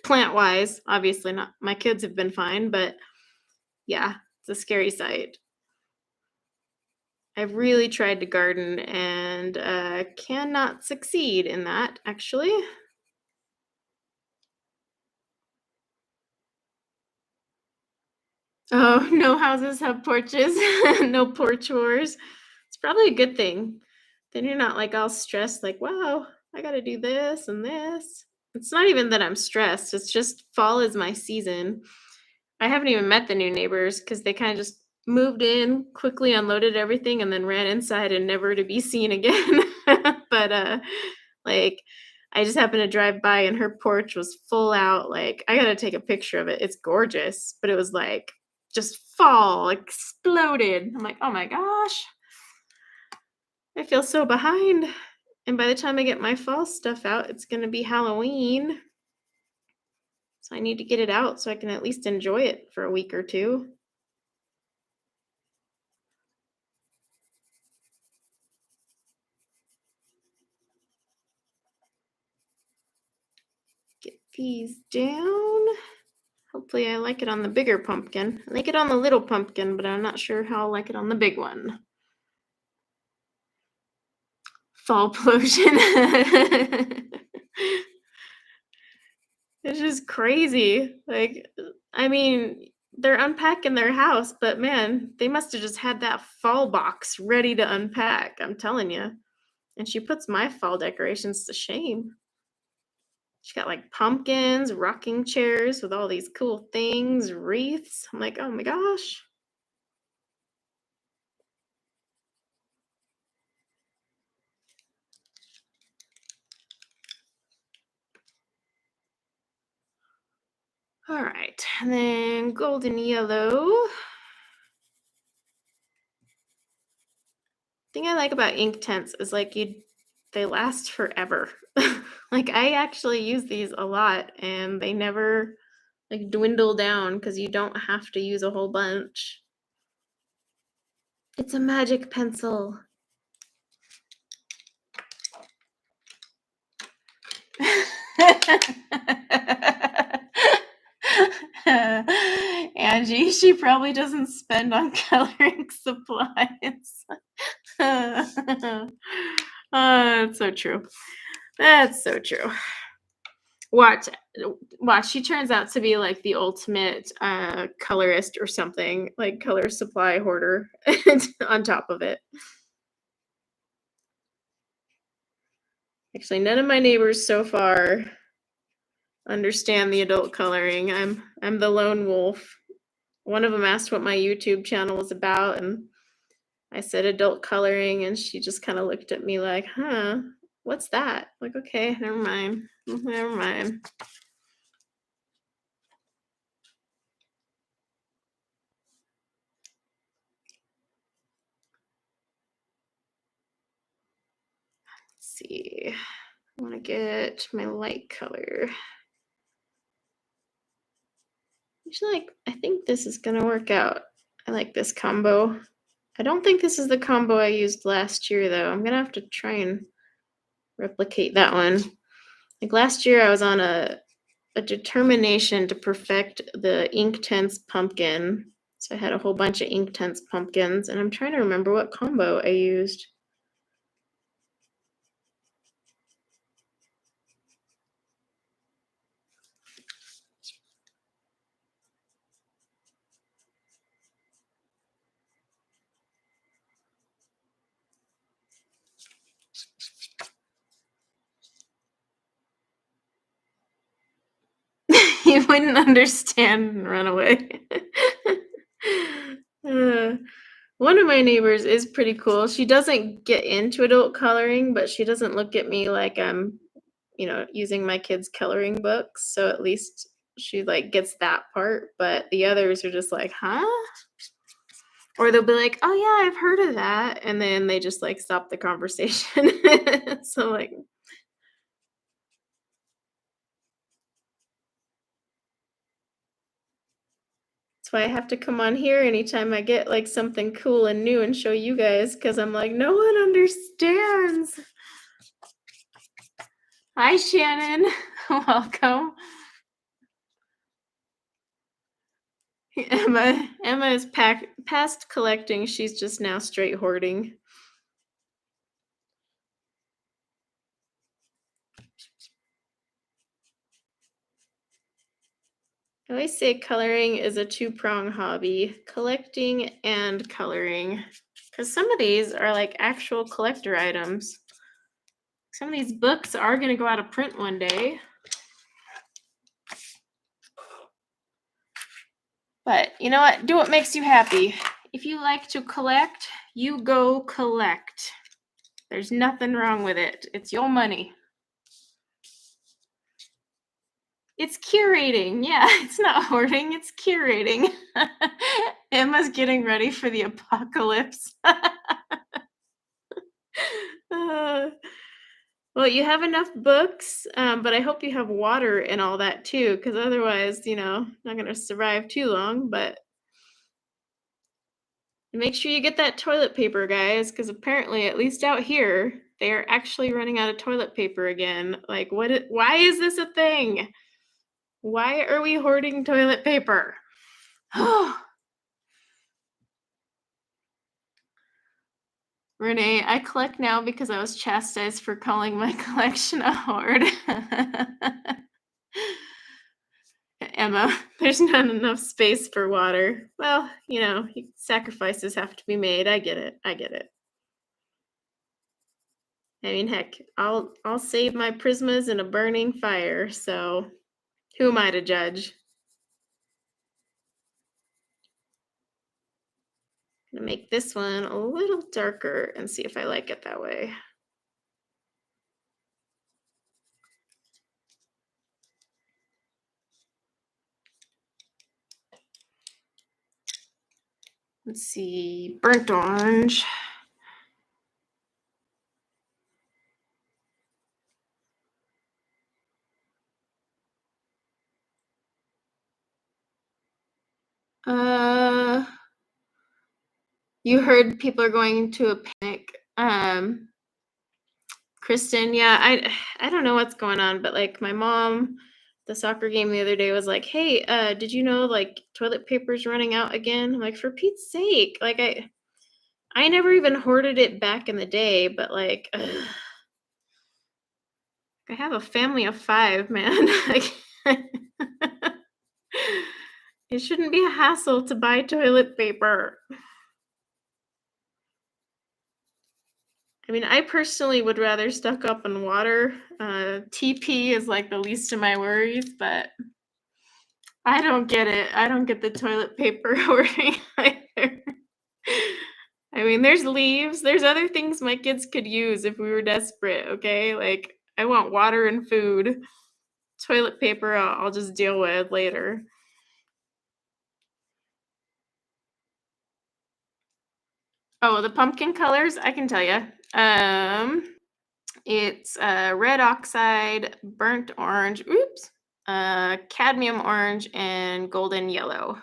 Speaker 1: Plant wise, obviously not. My kids have been fine, but yeah, it's a scary sight. I've really tried to garden and cannot succeed in that, actually. Oh, no houses have porches. No porch wars. It's probably a good thing. Then you're not like all stressed, like, wow, I got to do this and this. It's not even that I'm stressed. It's just fall is my season. I haven't even met the new neighbors because they kind of just moved in, quickly unloaded everything, and then ran inside and never to be seen again. But like, I just happened to drive by and her porch was full out. Like, I got to take a picture of it. It's gorgeous, but it was like just fall, exploded. I'm like, oh my gosh, I feel so behind. And by the time I get my fall stuff out, it's going to be Halloween. So I need to get it out so I can at least enjoy it for a week or two. Get these down. Hopefully I like it on the bigger pumpkin. I like it on the little pumpkin, but I'm not sure how I'll like it on the big one. Fall pollution. It's just crazy. Like, I mean, they're unpacking their house, but man, they must have just had that fall box ready to unpack. I'm telling you. And she puts my fall decorations to shame. She got like pumpkins, rocking chairs with all these cool things, wreaths. I'm like, oh my gosh. All right, and then golden yellow. Thing I like about Inktense is like they last forever. Like I actually use these a lot and they never like dwindle down because you don't have to use a whole bunch. It's a magic pencil. Angie, she probably doesn't spend on coloring supplies. That's so true. That's so true. Watch, she turns out to be like the ultimate colorist or something, like color supply hoarder on top of it. Actually, none of my neighbors so far understand the adult coloring. I'm the lone wolf. One of them asked what my YouTube channel was about, and I said adult coloring, and she just kind of looked at me like, huh, what's that? Like, okay, never mind. Never mind. Let's see. I want to get my light color. Actually, I think this is gonna work out. I like this combo. I don't think this is the combo I used last year, though. I'm gonna have to try and replicate that one. Like last year, I was on a determination to perfect the Inktense pumpkin. So I had a whole bunch of Inktense pumpkins, and I'm trying to remember what combo I used. You wouldn't understand and run away. One of my neighbors is pretty cool. She doesn't get into adult coloring, but she doesn't look at me like I'm, using my kids' coloring books. So at least she like gets that part. But the others are just like, huh? Or they'll be like, oh yeah, I've heard of that. And then they just like stop the conversation. So like, that's why I have to come on here anytime I get like something cool and new and show you guys, because I'm like, no one understands. Hi, Shannon. Welcome. Emma is past collecting. She's just now straight hoarding. I always say coloring is a two-prong hobby, collecting and coloring. Because some of these are like actual collector items. Some of these books are going to go out of print one day. But you know what? Do what makes you happy. If you like to collect, you go collect. There's nothing wrong with it. It's your money. It's curating. Yeah, it's not hoarding. It's curating. Emma's getting ready for the apocalypse. Well, you have enough books, but I hope you have water and all that too, because otherwise, not going to survive too long. But make sure you get that toilet paper, guys, because apparently, at least out here, they are actually running out of toilet paper again. Like, why is this a thing? Why are we hoarding toilet paper? Renee, I collect now because I was chastised for calling my collection a hoard. Emma, there's not enough space for water. Well, sacrifices have to be made. I get it. I mean, heck, I'll save my prismas in a burning fire, so who am I to judge? I'm gonna make this one a little darker and see if I like it that way. Let's see, burnt orange. You heard people are going to a picnic. Kristen, yeah, I don't know what's going on, but like my mom, the soccer game the other day was like, hey, did you know like toilet paper's running out again? I'm like, for Pete's sake, like I never even hoarded it back in the day, but like I have a family of 5, man. It shouldn't be a hassle to buy toilet paper. I mean, I personally would rather stock up on water. TP is like the least of my worries, but I don't get it. I don't get the toilet paper hoarding either. I mean, there's leaves. There's other things my kids could use if we were desperate, okay? Like, I want water and food. Toilet paper, I'll just deal with later. Oh, the pumpkin colors, I can tell you. It's red oxide, burnt orange, cadmium orange, and golden yellow.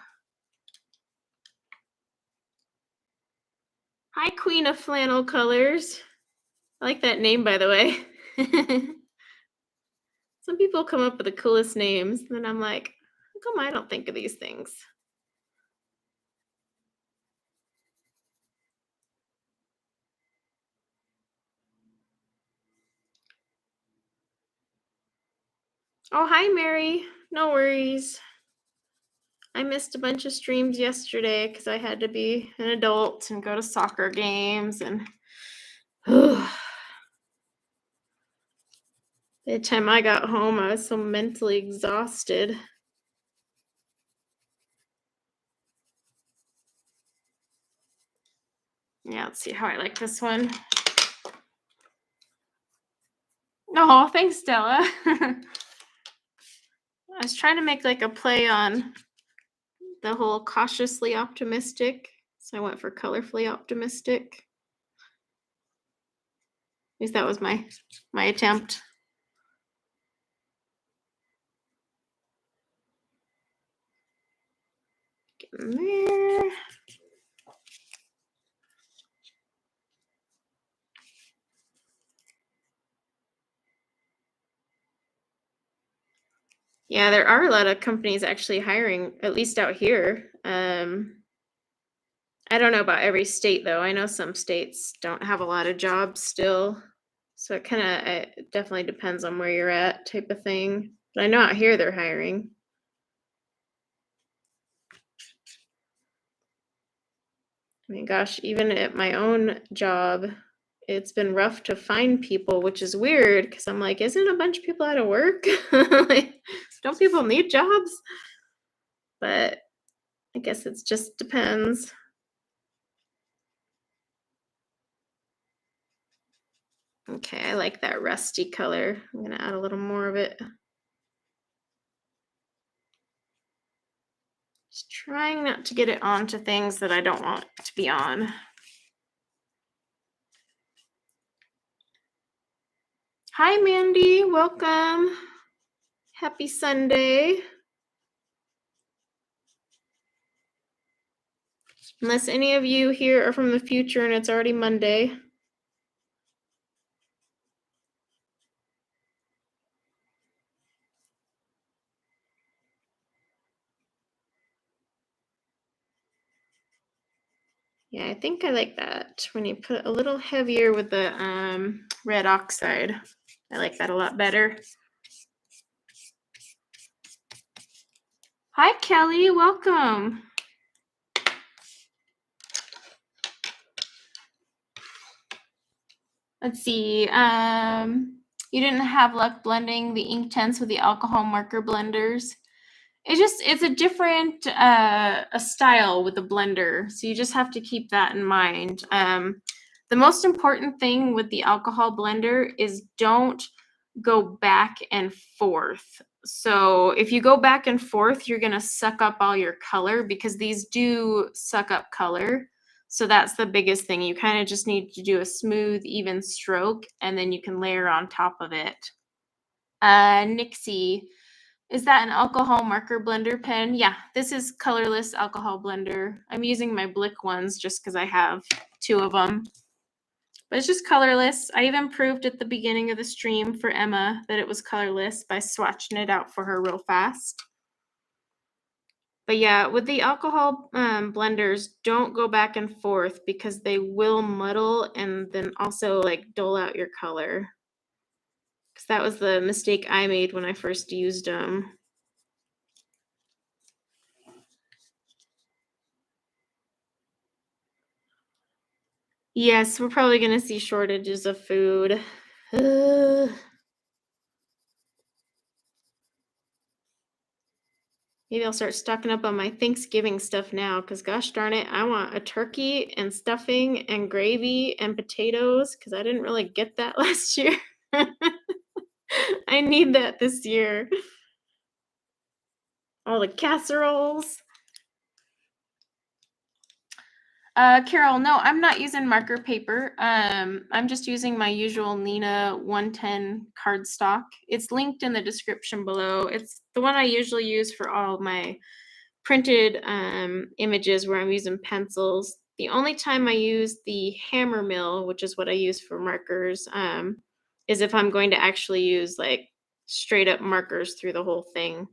Speaker 1: Hi, Queen of Flannel Colors. I like that name, by the way. Some people come up with the coolest names, and I'm like, how come I don't think of these things? Oh, hi, Mary. No worries. I missed a bunch of streams yesterday because I had to be an adult and go to soccer games. And by the time I got home, I was so mentally exhausted. Yeah, let's see how I like this one. Oh, thanks, Stella. I was trying to make like a play on the whole cautiously optimistic. So I went for colorfully optimistic. At least that was my attempt. Get in there. Yeah, there are a lot of companies actually hiring, at least out here. I don't know about every state though. I know some states don't have a lot of jobs still. So it definitely depends on where you're at type of thing. But I know out here they're hiring. I mean, gosh, even at my own job, it's been rough to find people, which is weird because I'm like, isn't a bunch of people out of work? Like, don't people need jobs? But I guess it just depends. Okay, I like that rusty color. I'm gonna add a little more of it. Just trying not to get it onto things that I don't want to be on. Hi, Mandy. Welcome. Happy Sunday. Unless any of you here are from the future and it's already Monday. Yeah, I think I like that when you put a little heavier with the red oxide. I like that a lot better. Hi, Kelly. Welcome. Let's see. You didn't have luck blending the Inktense with the alcohol marker blenders. It's a different a style with the blender, so you just have to keep that in mind. The most important thing with the alcohol blender is don't go back and forth. So if you go back and forth, you're gonna suck up all your color because these do suck up color. So that's the biggest thing. You kind of just need to do a smooth, even stroke, and then you can layer on top of it. Nixie. Is that an alcohol marker blender pen? Yeah, this is colorless alcohol blender. I'm using my Blick ones just because I have 2 of them. But it's just colorless. I even proved at the beginning of the stream for Emma that it was colorless by swatching it out for her real fast. But yeah, with the alcohol blenders, don't go back and forth because they will muddle and then also like dull out your color. Because that was the mistake I made when I first used them. Yes, we're probably going to see shortages of food. Maybe I'll start stocking up on my Thanksgiving stuff now because gosh darn it, I want a turkey and stuffing and gravy and potatoes because I didn't really get that last year. I need that this year. All the casseroles. Carol, no, I'm not using marker paper. I'm just using my usual Nina 110 cardstock. It's linked in the description below. It's the one I usually use for all my printed images where I'm using pencils. The only time I use the hammer mill, which is what I use for markers, is if I'm going to actually use like straight up markers through the whole thing.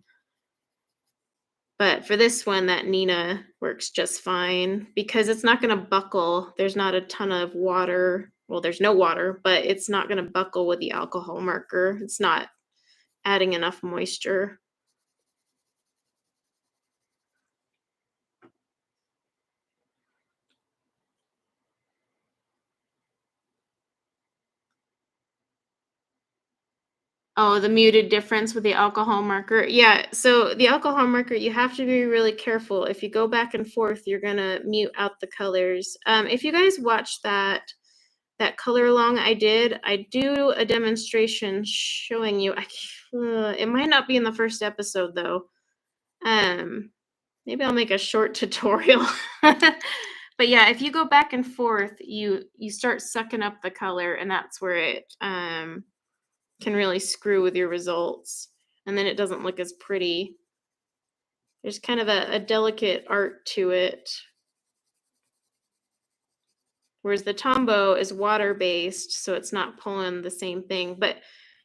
Speaker 1: But for this one, that Nina works just fine because it's not going to buckle. There's not a ton of water. Well, there's no water, but it's not going to buckle with the alcohol marker. It's not adding enough moisture. Oh, the muted difference with the alcohol marker. Yeah, so the alcohol marker, you have to be really careful. If you go back and forth, you're going to mute out the colors. If you guys watch that color along I do a demonstration showing you. It might not be in the first episode though. Maybe I'll make a short tutorial. But yeah, if you go back and forth, you start sucking up the color, and that's where it can really screw with your results, and then it doesn't look as pretty. There's kind of a delicate art to it. Whereas the Tombow is water-based, so it's not pulling the same thing. But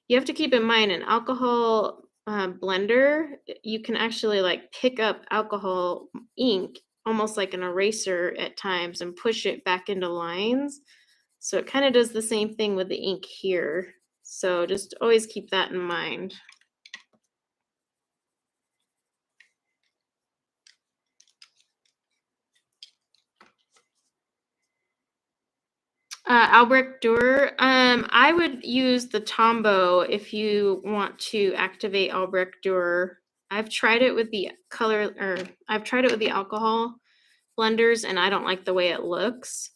Speaker 1: you have to keep in mind an alcohol blender, you can actually like pick up alcohol ink almost like an eraser at times and push it back into lines. So it kind of does the same thing with the ink here. So just always keep that in mind. Albrecht Dürer. I would use the Tombow if you want to activate Albrecht Dürer. I've tried it with the alcohol blenders, and I don't like the way it looks,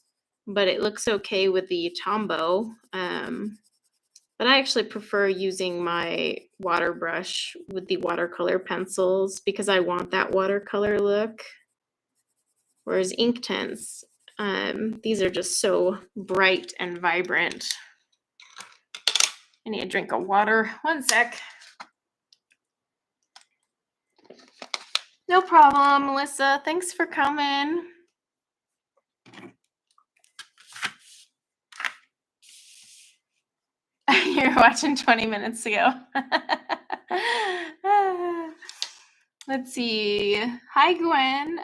Speaker 1: but it looks okay with the Tombow. But I actually prefer using my water brush with the watercolor pencils because I want that watercolor look. Whereas Inktense, these are just so bright and vibrant. I need a drink of water. One sec. No problem, Melissa. Thanks for coming. You're watching 20 minutes ago. Let's see. Hi, Gwen.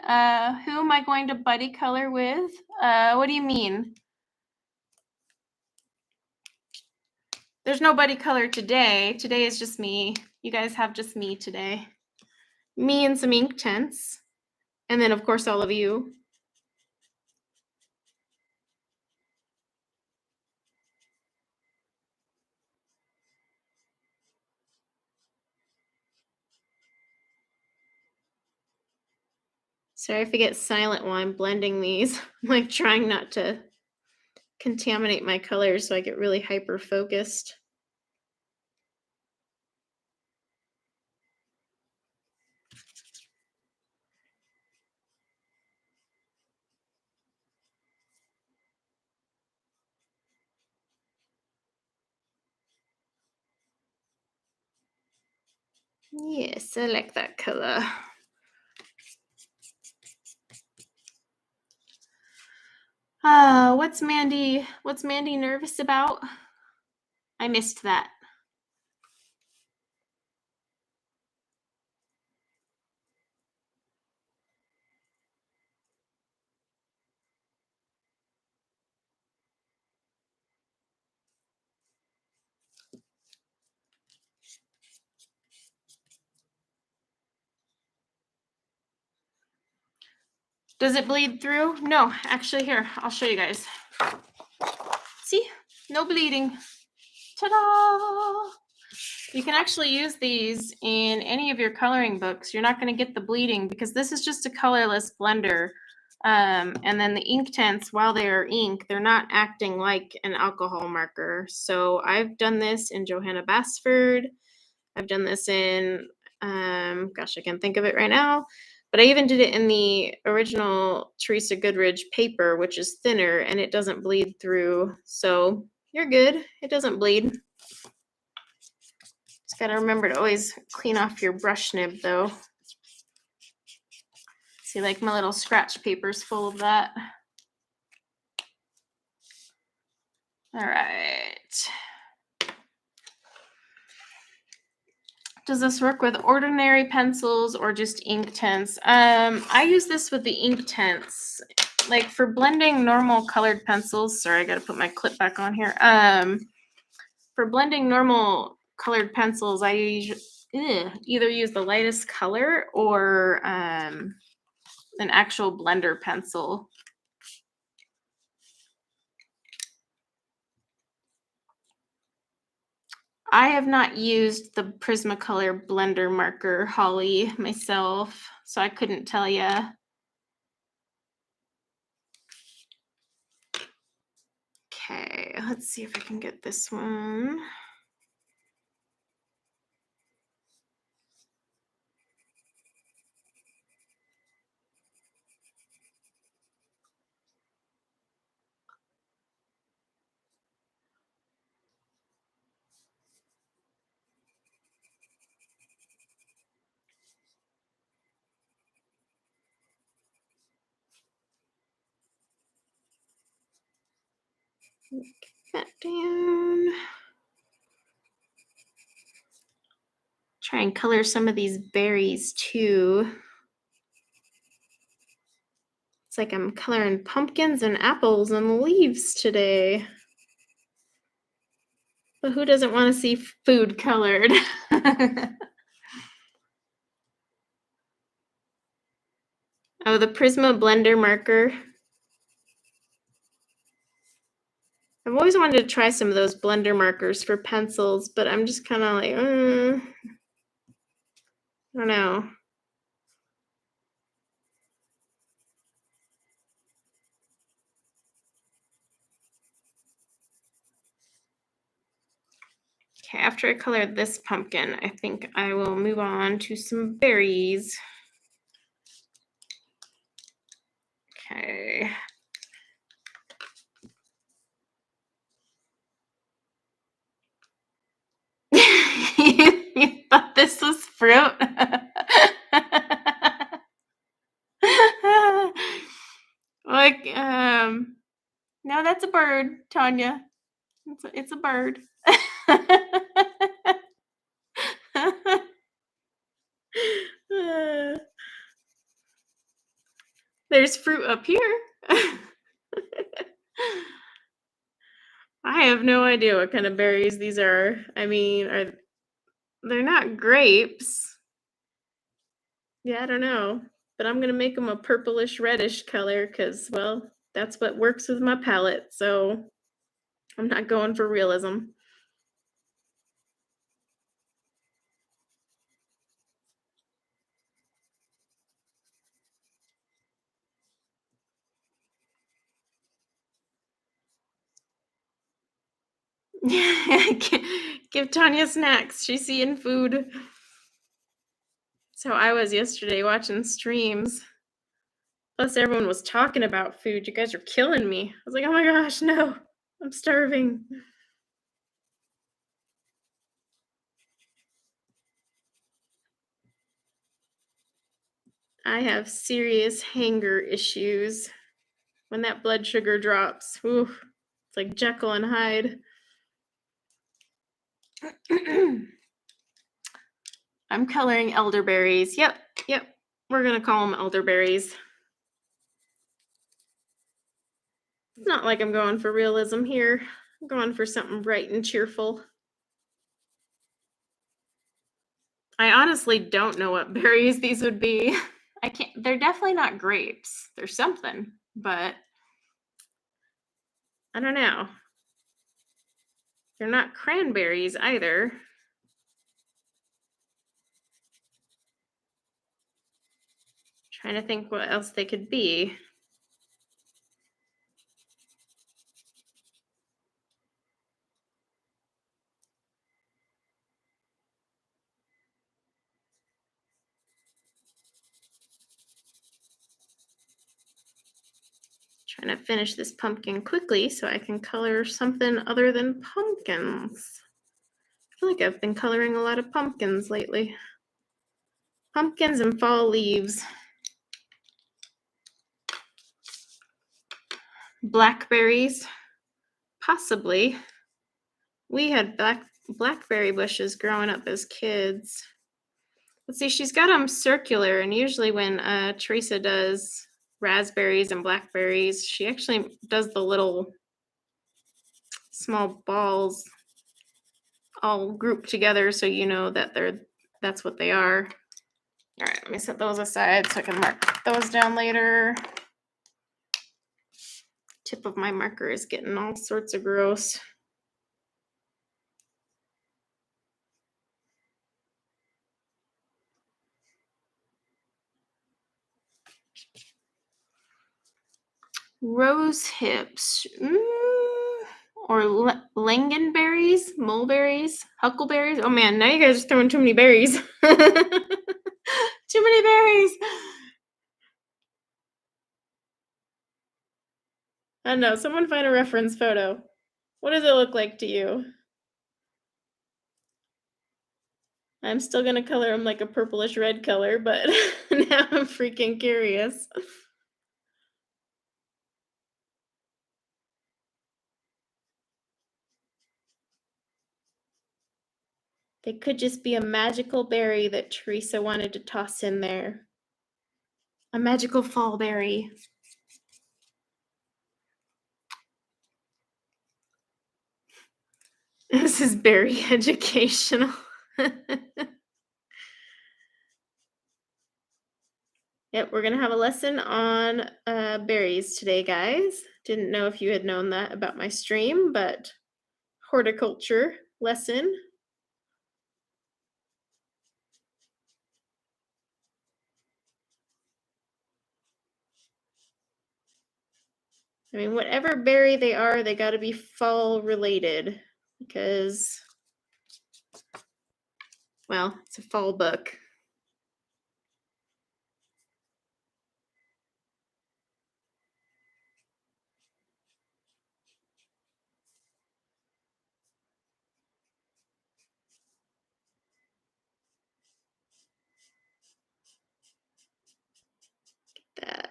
Speaker 1: Who am I going to buddy color with? What do you mean? There's no buddy color today. Today is just me. You guys have just me today. Me and some Inktense. And then, of course, all of you. Sorry if I get silent while I'm blending these. I'm like trying not to contaminate my colors so I get really hyper focused. Yes, I like that color. What's Mandy nervous about? I missed that. Does it bleed through? No, actually here, I'll show you guys. See? No bleeding. Ta-da! You can actually use these in any of your coloring books. You're not going to get the bleeding because this is just a colorless blender. And then the Inktense, while they are ink, they're not acting like an alcohol marker. So I've done this in Johanna Basford. I've done this in, gosh, I can't think of it right now. But I even did it in the original Teresa Goodridge paper, which is thinner, and it doesn't bleed through. So you're good. It doesn't bleed. Just got to remember to always clean off your brush nib, though. See, like my little scratch paper's full of that. All right. Does this work with ordinary pencils or just Inktense? I use this with the Inktense. Like for blending normal colored pencils. Sorry, I got to put my clip back on here. For blending normal colored pencils, I either use the lightest color or an actual blender pencil. I have not used the Prismacolor blender marker, Holly, myself, so I couldn't tell you. Okay, let's see if I can get this one. Get that down. Try and color some of these berries too. It's like I'm coloring pumpkins and apples and leaves today. But who doesn't want to see food colored? Oh, the Prisma blender marker. I've always wanted to try some of those blender markers for pencils, but I'm just kind of like, I don't know. Okay, after I color this pumpkin, I think I will move on to some berries. Okay. You thought this was fruit? Like, no, that's a bird, Tanya. It's a bird. There's fruit up here. I have no idea what kind of berries these are. I mean, they're not grapes. Yeah, I don't know. But I'm going to make them a purplish reddish color because, well, that's what works with my palette. So I'm not going for realism. Give Tanya snacks. She's seeing food. So I was yesterday watching streams. Plus, everyone was talking about food. You guys are killing me. I was like, oh my gosh, no. I'm starving. I have serious hunger issues. When that blood sugar drops, ooh, it's like Jekyll and Hyde. I'm coloring elderberries. Yep. We're going to call them elderberries. It's not like I'm going for realism here. I'm going for something bright and cheerful. I honestly don't know what berries these would be. They're definitely not grapes. They're something, but I don't know. They're not cranberries either. Trying to think what else they could be. Trying to finish this pumpkin quickly so I can color something other than pumpkins. I feel like I've been coloring a lot of pumpkins lately. Pumpkins and fall leaves. Blackberries, possibly. We had blackberry bushes growing up as kids. Let's see, she's got them circular, and usually when Teresa does raspberries and blackberries, she actually does the little small balls all grouped together so you know that that's what they are. All right, let me set those aside so I can mark those down later. Tip of my marker is getting all sorts of gross. Rose hips. Or langonberries, mulberries, huckleberries. Oh man, now you guys are throwing too many berries. Too many berries. I don't know. Someone find a reference photo. What does it look like to you? I'm still going to color them like a purplish red color, but now I'm freaking curious. They could just be a magical berry that Teresa wanted to toss in there. A magical fall berry. This is berry educational. Yep, we're going to have a lesson on berries today, guys. Didn't know if you had known that about my stream, but horticulture lesson. I mean, whatever berry they are, they got to be fall related because, well, it's a fall book. Get that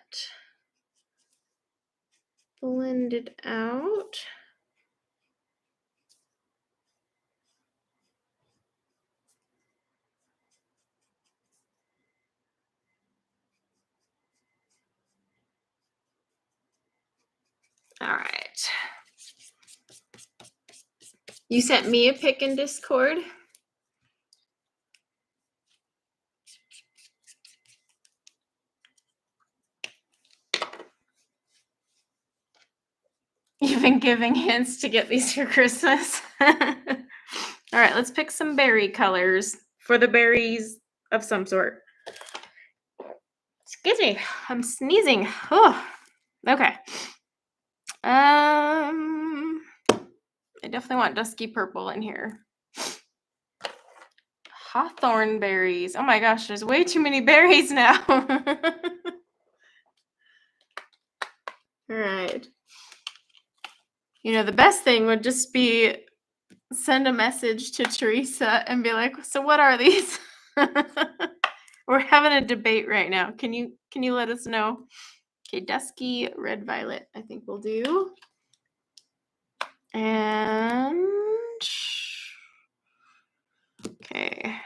Speaker 1: blended out. All right. You sent me a pic in Discord. You've been giving hints to get these for Christmas. All right, let's pick some berry colors for the berries of some sort. Excuse me, I'm sneezing. Oh, okay. I definitely want Dusky Purple in here. Hawthorn berries. Oh my gosh, there's way too many berries now. All right. You know, the best thing would just be send a message to Teresa and be like, so what are these? We're having a debate right now. Can you let us know? Okay, Dusky Red Violet, I think we'll do. And okay.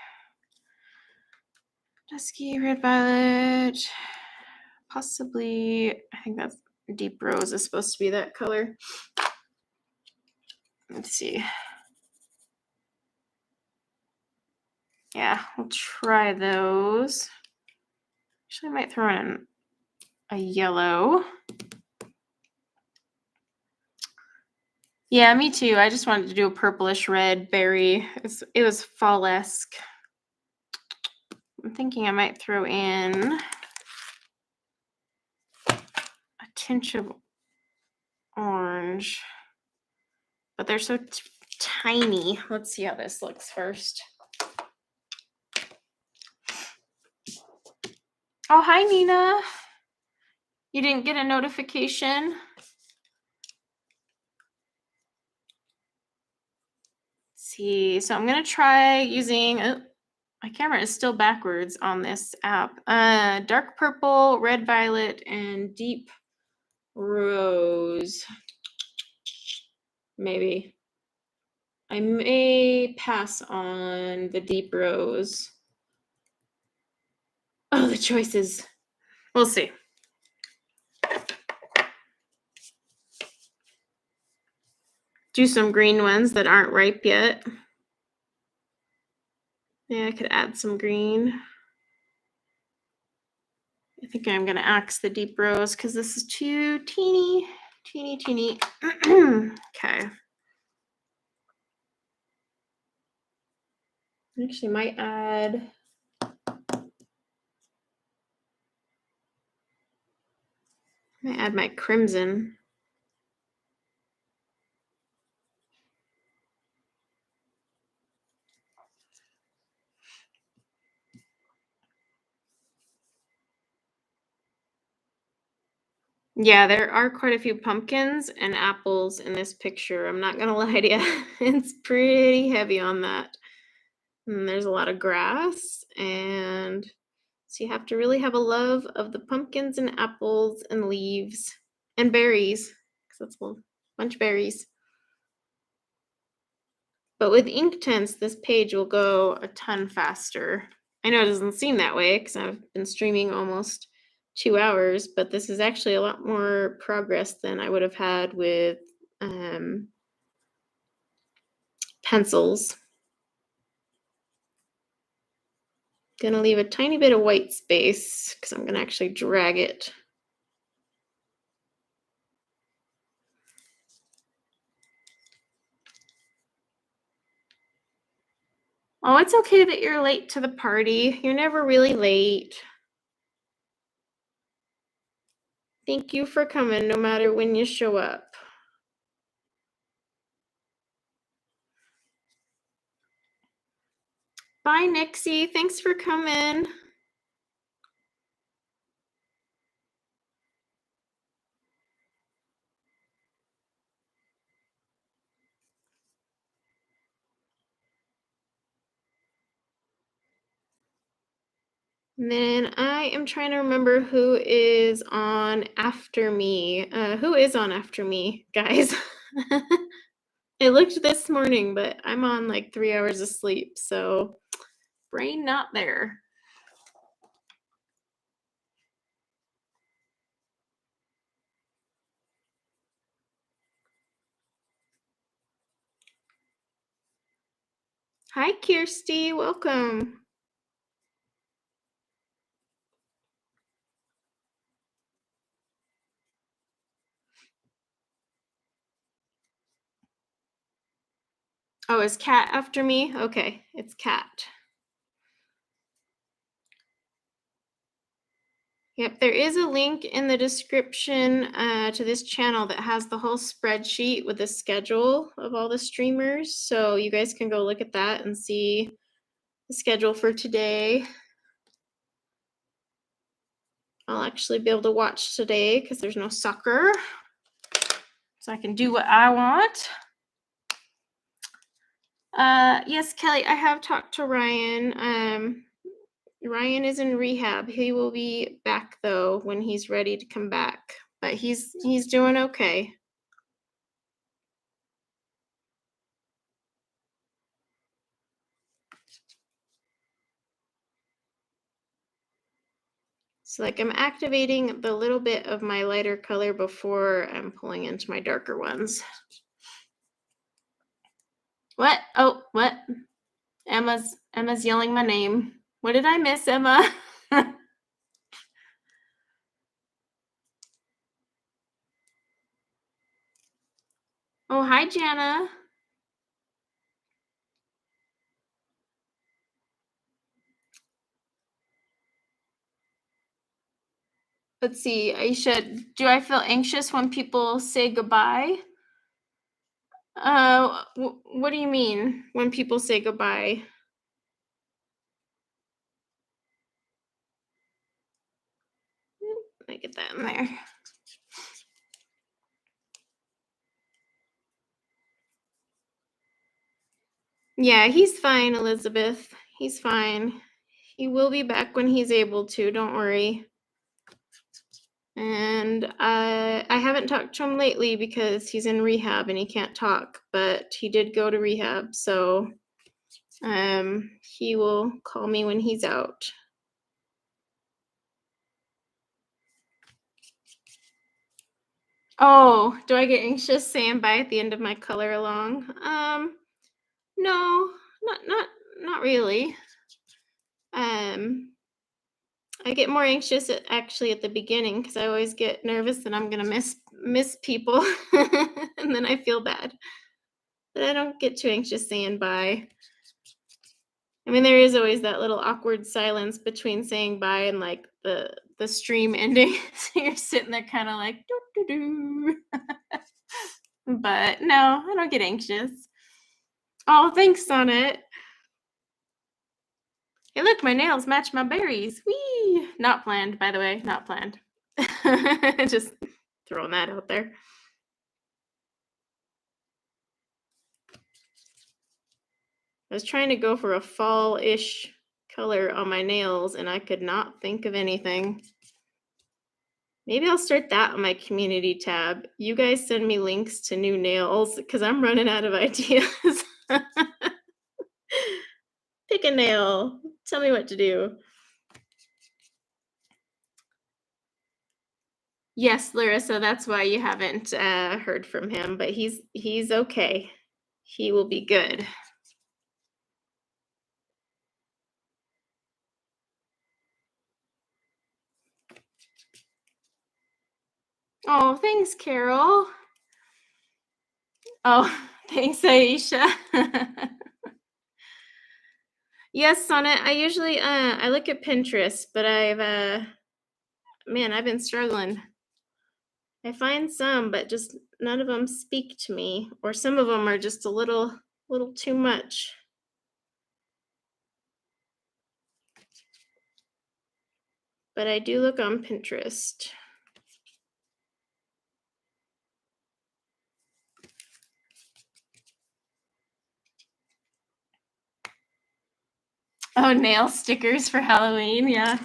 Speaker 1: Dusky Red Violet. Possibly, I think that's Deep Rose is supposed to be that color. Let's see. Yeah, we'll try those. Actually, I might throw in a yellow. Yeah, me too. I just wanted to do a purplish red berry. It was fall-esque. I'm thinking I might throw in a tinge of orange, but they're so tiny. Let's see how this looks first. Oh, hi, Nina. You didn't get a notification? Let's see, so I'm going to try using, my camera is still backwards on this app. Dark purple, red violet, and deep rose. Maybe. I may pass on the deep rose. Oh, the choices. We'll see. Do some green ones that aren't ripe yet. Yeah, I could add some green. I think I'm going to axe the deep rose because this is too teeny. Okay. Actually, might add. I add my crimson. Yeah, there are quite a few pumpkins and apples in this picture. I'm not gonna lie to you. It's pretty heavy on that. And there's a lot of grass, and so you have to really have a love of the pumpkins and apples and leaves and berries, because that's a bunch of berries. But with Inktense, this page will go a ton faster. I know it doesn't seem that way because I've been streaming almost 2 hours, but this is actually a lot more progress than I would have had with pencils. Gonna leave a tiny bit of white space because I'm gonna actually drag it. Oh, it's okay that you're late to the party. You're never really late. Thank you for coming no matter when you show up. Bye, Nixie. Thanks for coming. And then I am trying to remember who is on after me. Who is on after me, guys? I looked this morning, but I'm on like 3 hours of sleep, so brain not there. Hi, Kirsty. Welcome. Oh, is Cat after me? Okay, it's Cat. Yep, there is a link in the description to this channel that has the whole spreadsheet with the schedule of all the streamers. So you guys can go look at that and see the schedule for today. I'll actually be able to watch today because there's no soccer. So I can do what I want. Yes, Kelly, I have talked to Ryan. Ryan is in rehab. He will be back though when he's ready to come back. But he's doing okay. So like I'm activating the little bit of my lighter color before I'm pulling into my darker ones. What? Oh, what? Emma's yelling my name. What did I miss, Emma? Oh, hi, Jana. Let's see, Aisha, do I feel anxious when people say goodbye? What do you mean when people say goodbye? Let me get that in there. Yeah, he's fine, Elizabeth. He's fine. He will be back when he's able to, don't worry. And I haven't talked to him lately because he's in rehab and he can't talk, but he did go to rehab, so he will call me when he's out. Oh, do I get anxious saying bye at the end of my color along? No, not really. I get more anxious actually at the beginning because I always get nervous that I'm gonna miss people, and then I feel bad. But I don't get too anxious saying bye. I mean, there is always that little awkward silence between saying bye and like the stream ending. So you're sitting there kind of like doo doo doo. But no, I don't get anxious. Oh, thanks, Sonnet. Hey, look, my nails match my berries. Whee! Not planned, by the way. Not planned. Just throwing that out there. I was trying to go for a fall-ish color on my nails, and I could not think of anything. Maybe I'll start that on my community tab. You guys send me links to new nails because I'm running out of ideas. Pick a nail. Tell me what to do. Yes, Larissa, that's why you haven't heard from him, but he's okay. He will be good. Oh, thanks, Carol. Oh, thanks, Aisha. Yes, Sonnet. I usually I look at Pinterest, but I've been struggling. I find some, but just none of them speak to me, or some of them are just a little too much. But I do look on Pinterest. Oh, nail stickers for Halloween, yeah.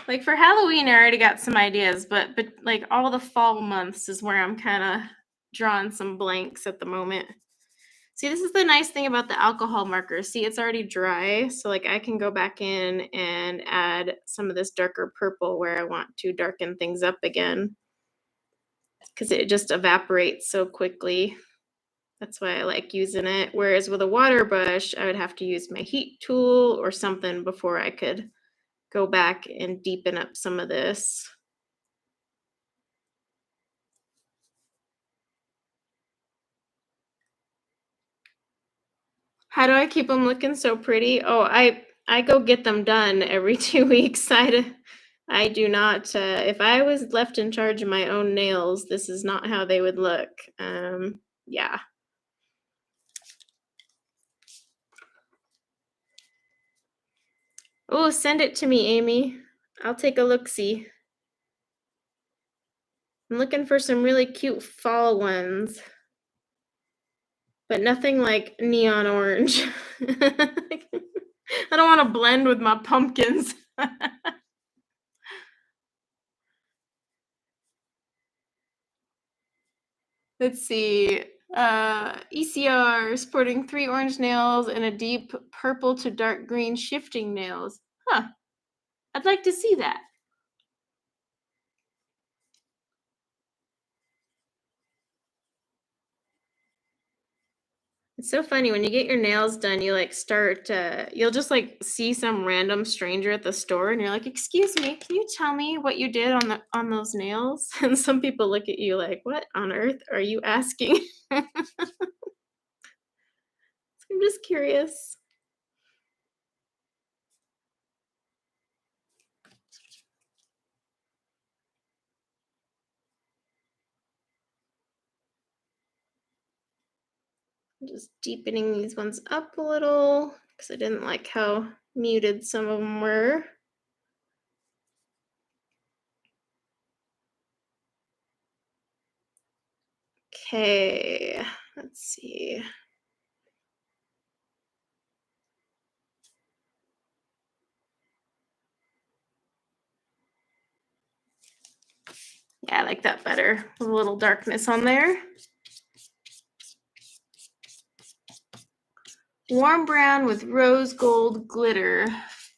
Speaker 1: Like for Halloween, I already got some ideas, but like all the fall months is where I'm kind of drawing some blanks at the moment. See, this is the nice thing about the alcohol marker. See, it's already dry, so like I can go back in and add some of this darker purple where I want to darken things up again because it just evaporates so quickly. That's why I like using it. Whereas with a water brush, I would have to use my heat tool or something before I could go back and deepen up some of this. How do I keep them looking so pretty? Oh, I go get them done every 2 weeks. I do not. If I was left in charge of my own nails, this is not how they would look. Yeah. Oh, send it to me, Amy. I'll take a look-see. I'm looking for some really cute fall ones, but nothing like neon orange. I don't want to blend with my pumpkins. Let's see. ECR sporting 3 orange nails and a deep purple to dark green shifting nails. Huh. I'd like to see that. It's so funny when you get your nails done, you like start you'll just like see some random stranger at the store and you're like, "Excuse me, can you tell me what you did on those nails?" And some people look at you like, "What on earth are you asking?" I'm just curious. I'm just deepening these ones up a little because I didn't like how muted some of them were. Okay, let's see. Yeah, I like that better with a little darkness on there. Warm brown with rose gold glitter.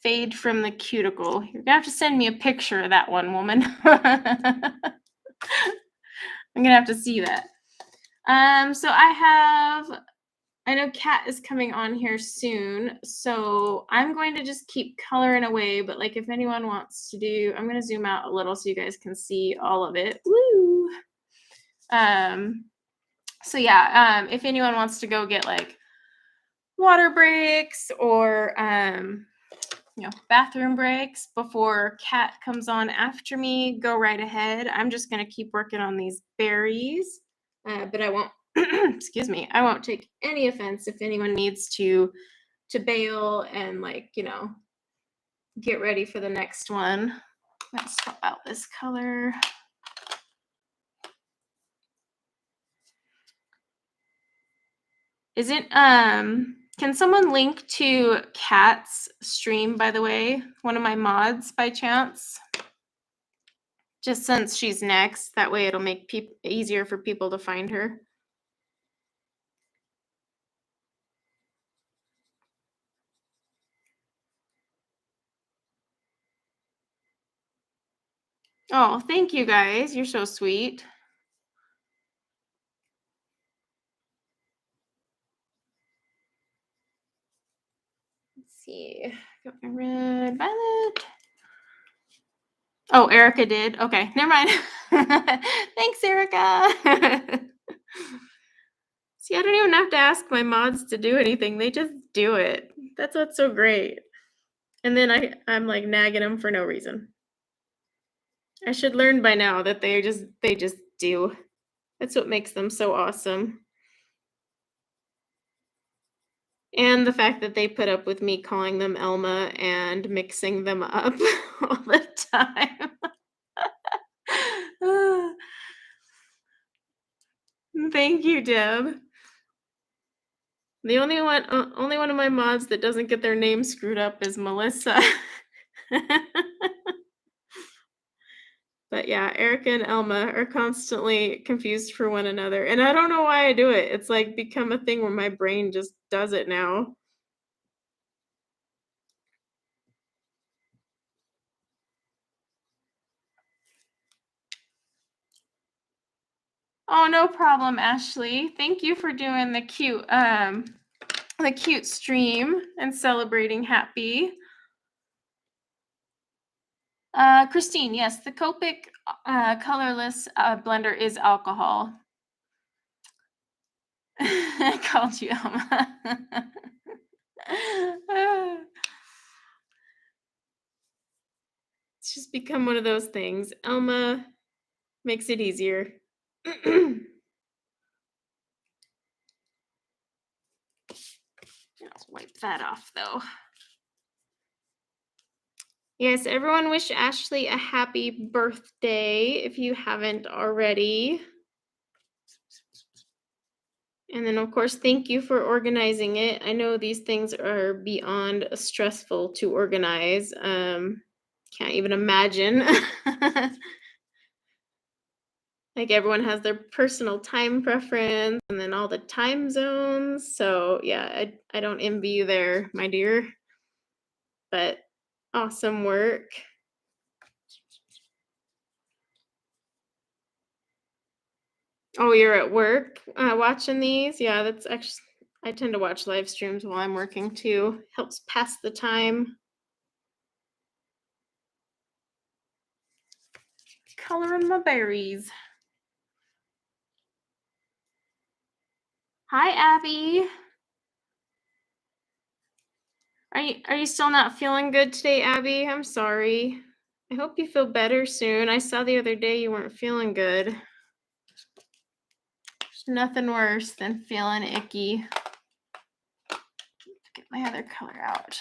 Speaker 1: Fade from the cuticle. You're gonna have to send me a picture of that one, woman. I'm gonna have to see that. So I know Kat is coming on here soon, so I'm going to just keep coloring away, but like if anyone wants to do, I'm gonna zoom out a little so you guys can see all of it. Woo! So yeah, if anyone wants to go get like water breaks or bathroom breaks before Kat comes on after me, go right ahead. I'm just gonna keep working on these berries, but I won't. Excuse me. I won't take any offense if anyone needs to bail and get ready for the next one. Let's swap out this color. Can someone link to Kat's stream, by the way? One of my mods by chance? Just since she's next, that way it'll make easier for people to find her. Oh, thank you guys. You're so sweet. Let's see. Got my red, violet. Oh, Erica did. Okay, never mind. Thanks, Erica. See, I don't even have to ask my mods to do anything. They just do it. That's what's so great. And then I'm like nagging them for no reason. I should learn by now that they just do. That's what makes them so awesome. And the fact that they put up with me calling them Elma and mixing them up all the time. Thank you, Deb. The only one of my mods that doesn't get their name screwed up is Melissa. But yeah, Erica and Elma are constantly confused for one another. And I don't know why I do it. It's like become a thing where my brain just does it now. Oh, no problem, Ashley. Thank you for doing the cute stream and celebrating happy. Christine, yes, the Copic colorless blender is alcohol. I called you Elma. It's just become one of those things. Elma makes it easier. Let's wipe that off though. Yes, everyone wish Ashley a happy birthday if you haven't already. And then, of course, thank you for organizing it. I know these things are beyond stressful to organize. Can't even imagine. Like everyone has their personal time preference and then all the time zones. So yeah, I don't envy you there, my dear. But awesome work. Oh, you're at work watching these? Yeah, that's I tend to watch live streams while I'm working too. Helps pass the time. Coloring my berries. Hi, Abby. Are you still not feeling good today, Abby? I'm sorry. I hope you feel better soon. I saw the other day you weren't feeling good. There's nothing worse than feeling icky. Get my other color out.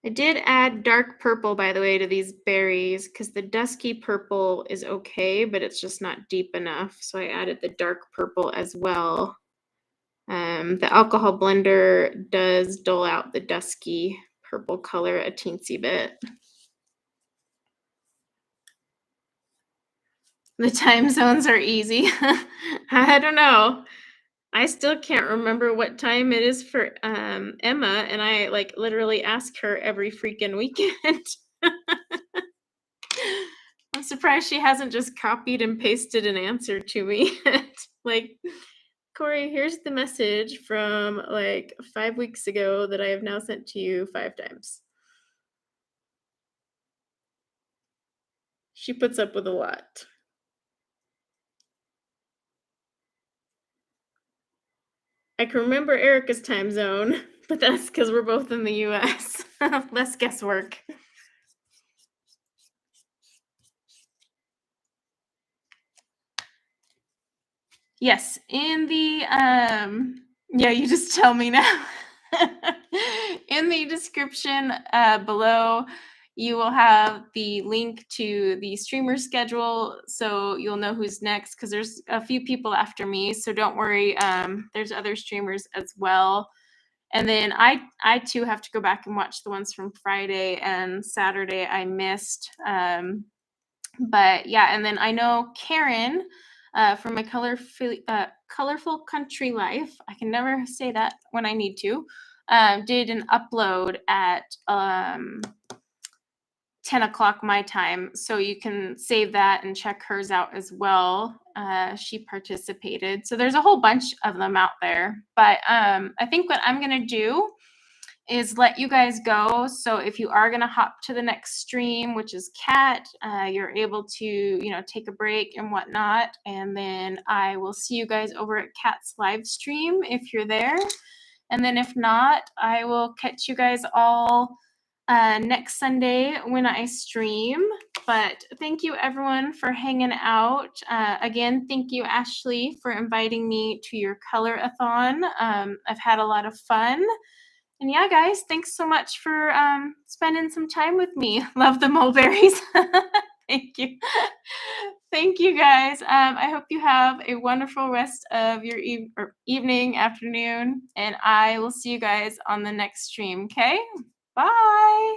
Speaker 1: I did add dark purple, by the way, to these berries because the dusky purple is okay, but it's just not deep enough. So I added the dark purple as well. The alcohol blender does dull out the dusky purple color a teensy bit. The time zones are easy. I don't know. I still can't remember what time it is for Emma, and I like literally ask her every freaking weekend. I'm surprised she hasn't just copied and pasted an answer to me. Like, Corey, here's the message from like 5 weeks ago that I have now sent to you 5 times. She puts up with a lot. I can remember Erica's time zone, but that's because we're both in the US. Less guesswork. Yes, in the yeah, you just tell me now. In the description below, you will have the link to the streamer schedule, so you'll know who's next because there's a few people after me, so don't worry. There's other streamers as well. And then I too have to go back and watch the ones from Friday and Saturday I missed. But yeah, and then I know Karen from my colorful country life. I can never say that when I need to. Did an upload at 10 o'clock my time, so you can save that and check hers out as well. She participated, so there's a whole bunch of them out there. But I think what I'm gonna do is let you guys go. So if you are going to hop to the next stream, which is Cat, you're able to, take a break and whatnot. And then I will see you guys over at Cat's live stream if you're there. And then if not, I will catch you guys all next Sunday when I stream. But thank you everyone for hanging out. Again, thank you, Ashley, for inviting me to your Colorathon. I've had a lot of fun. And yeah, guys, thanks so much for spending some time with me. Love the mulberries. Thank you. Thank you, guys. I hope you have a wonderful rest of your evening, afternoon, and I will see you guys on the next stream, okay? Bye.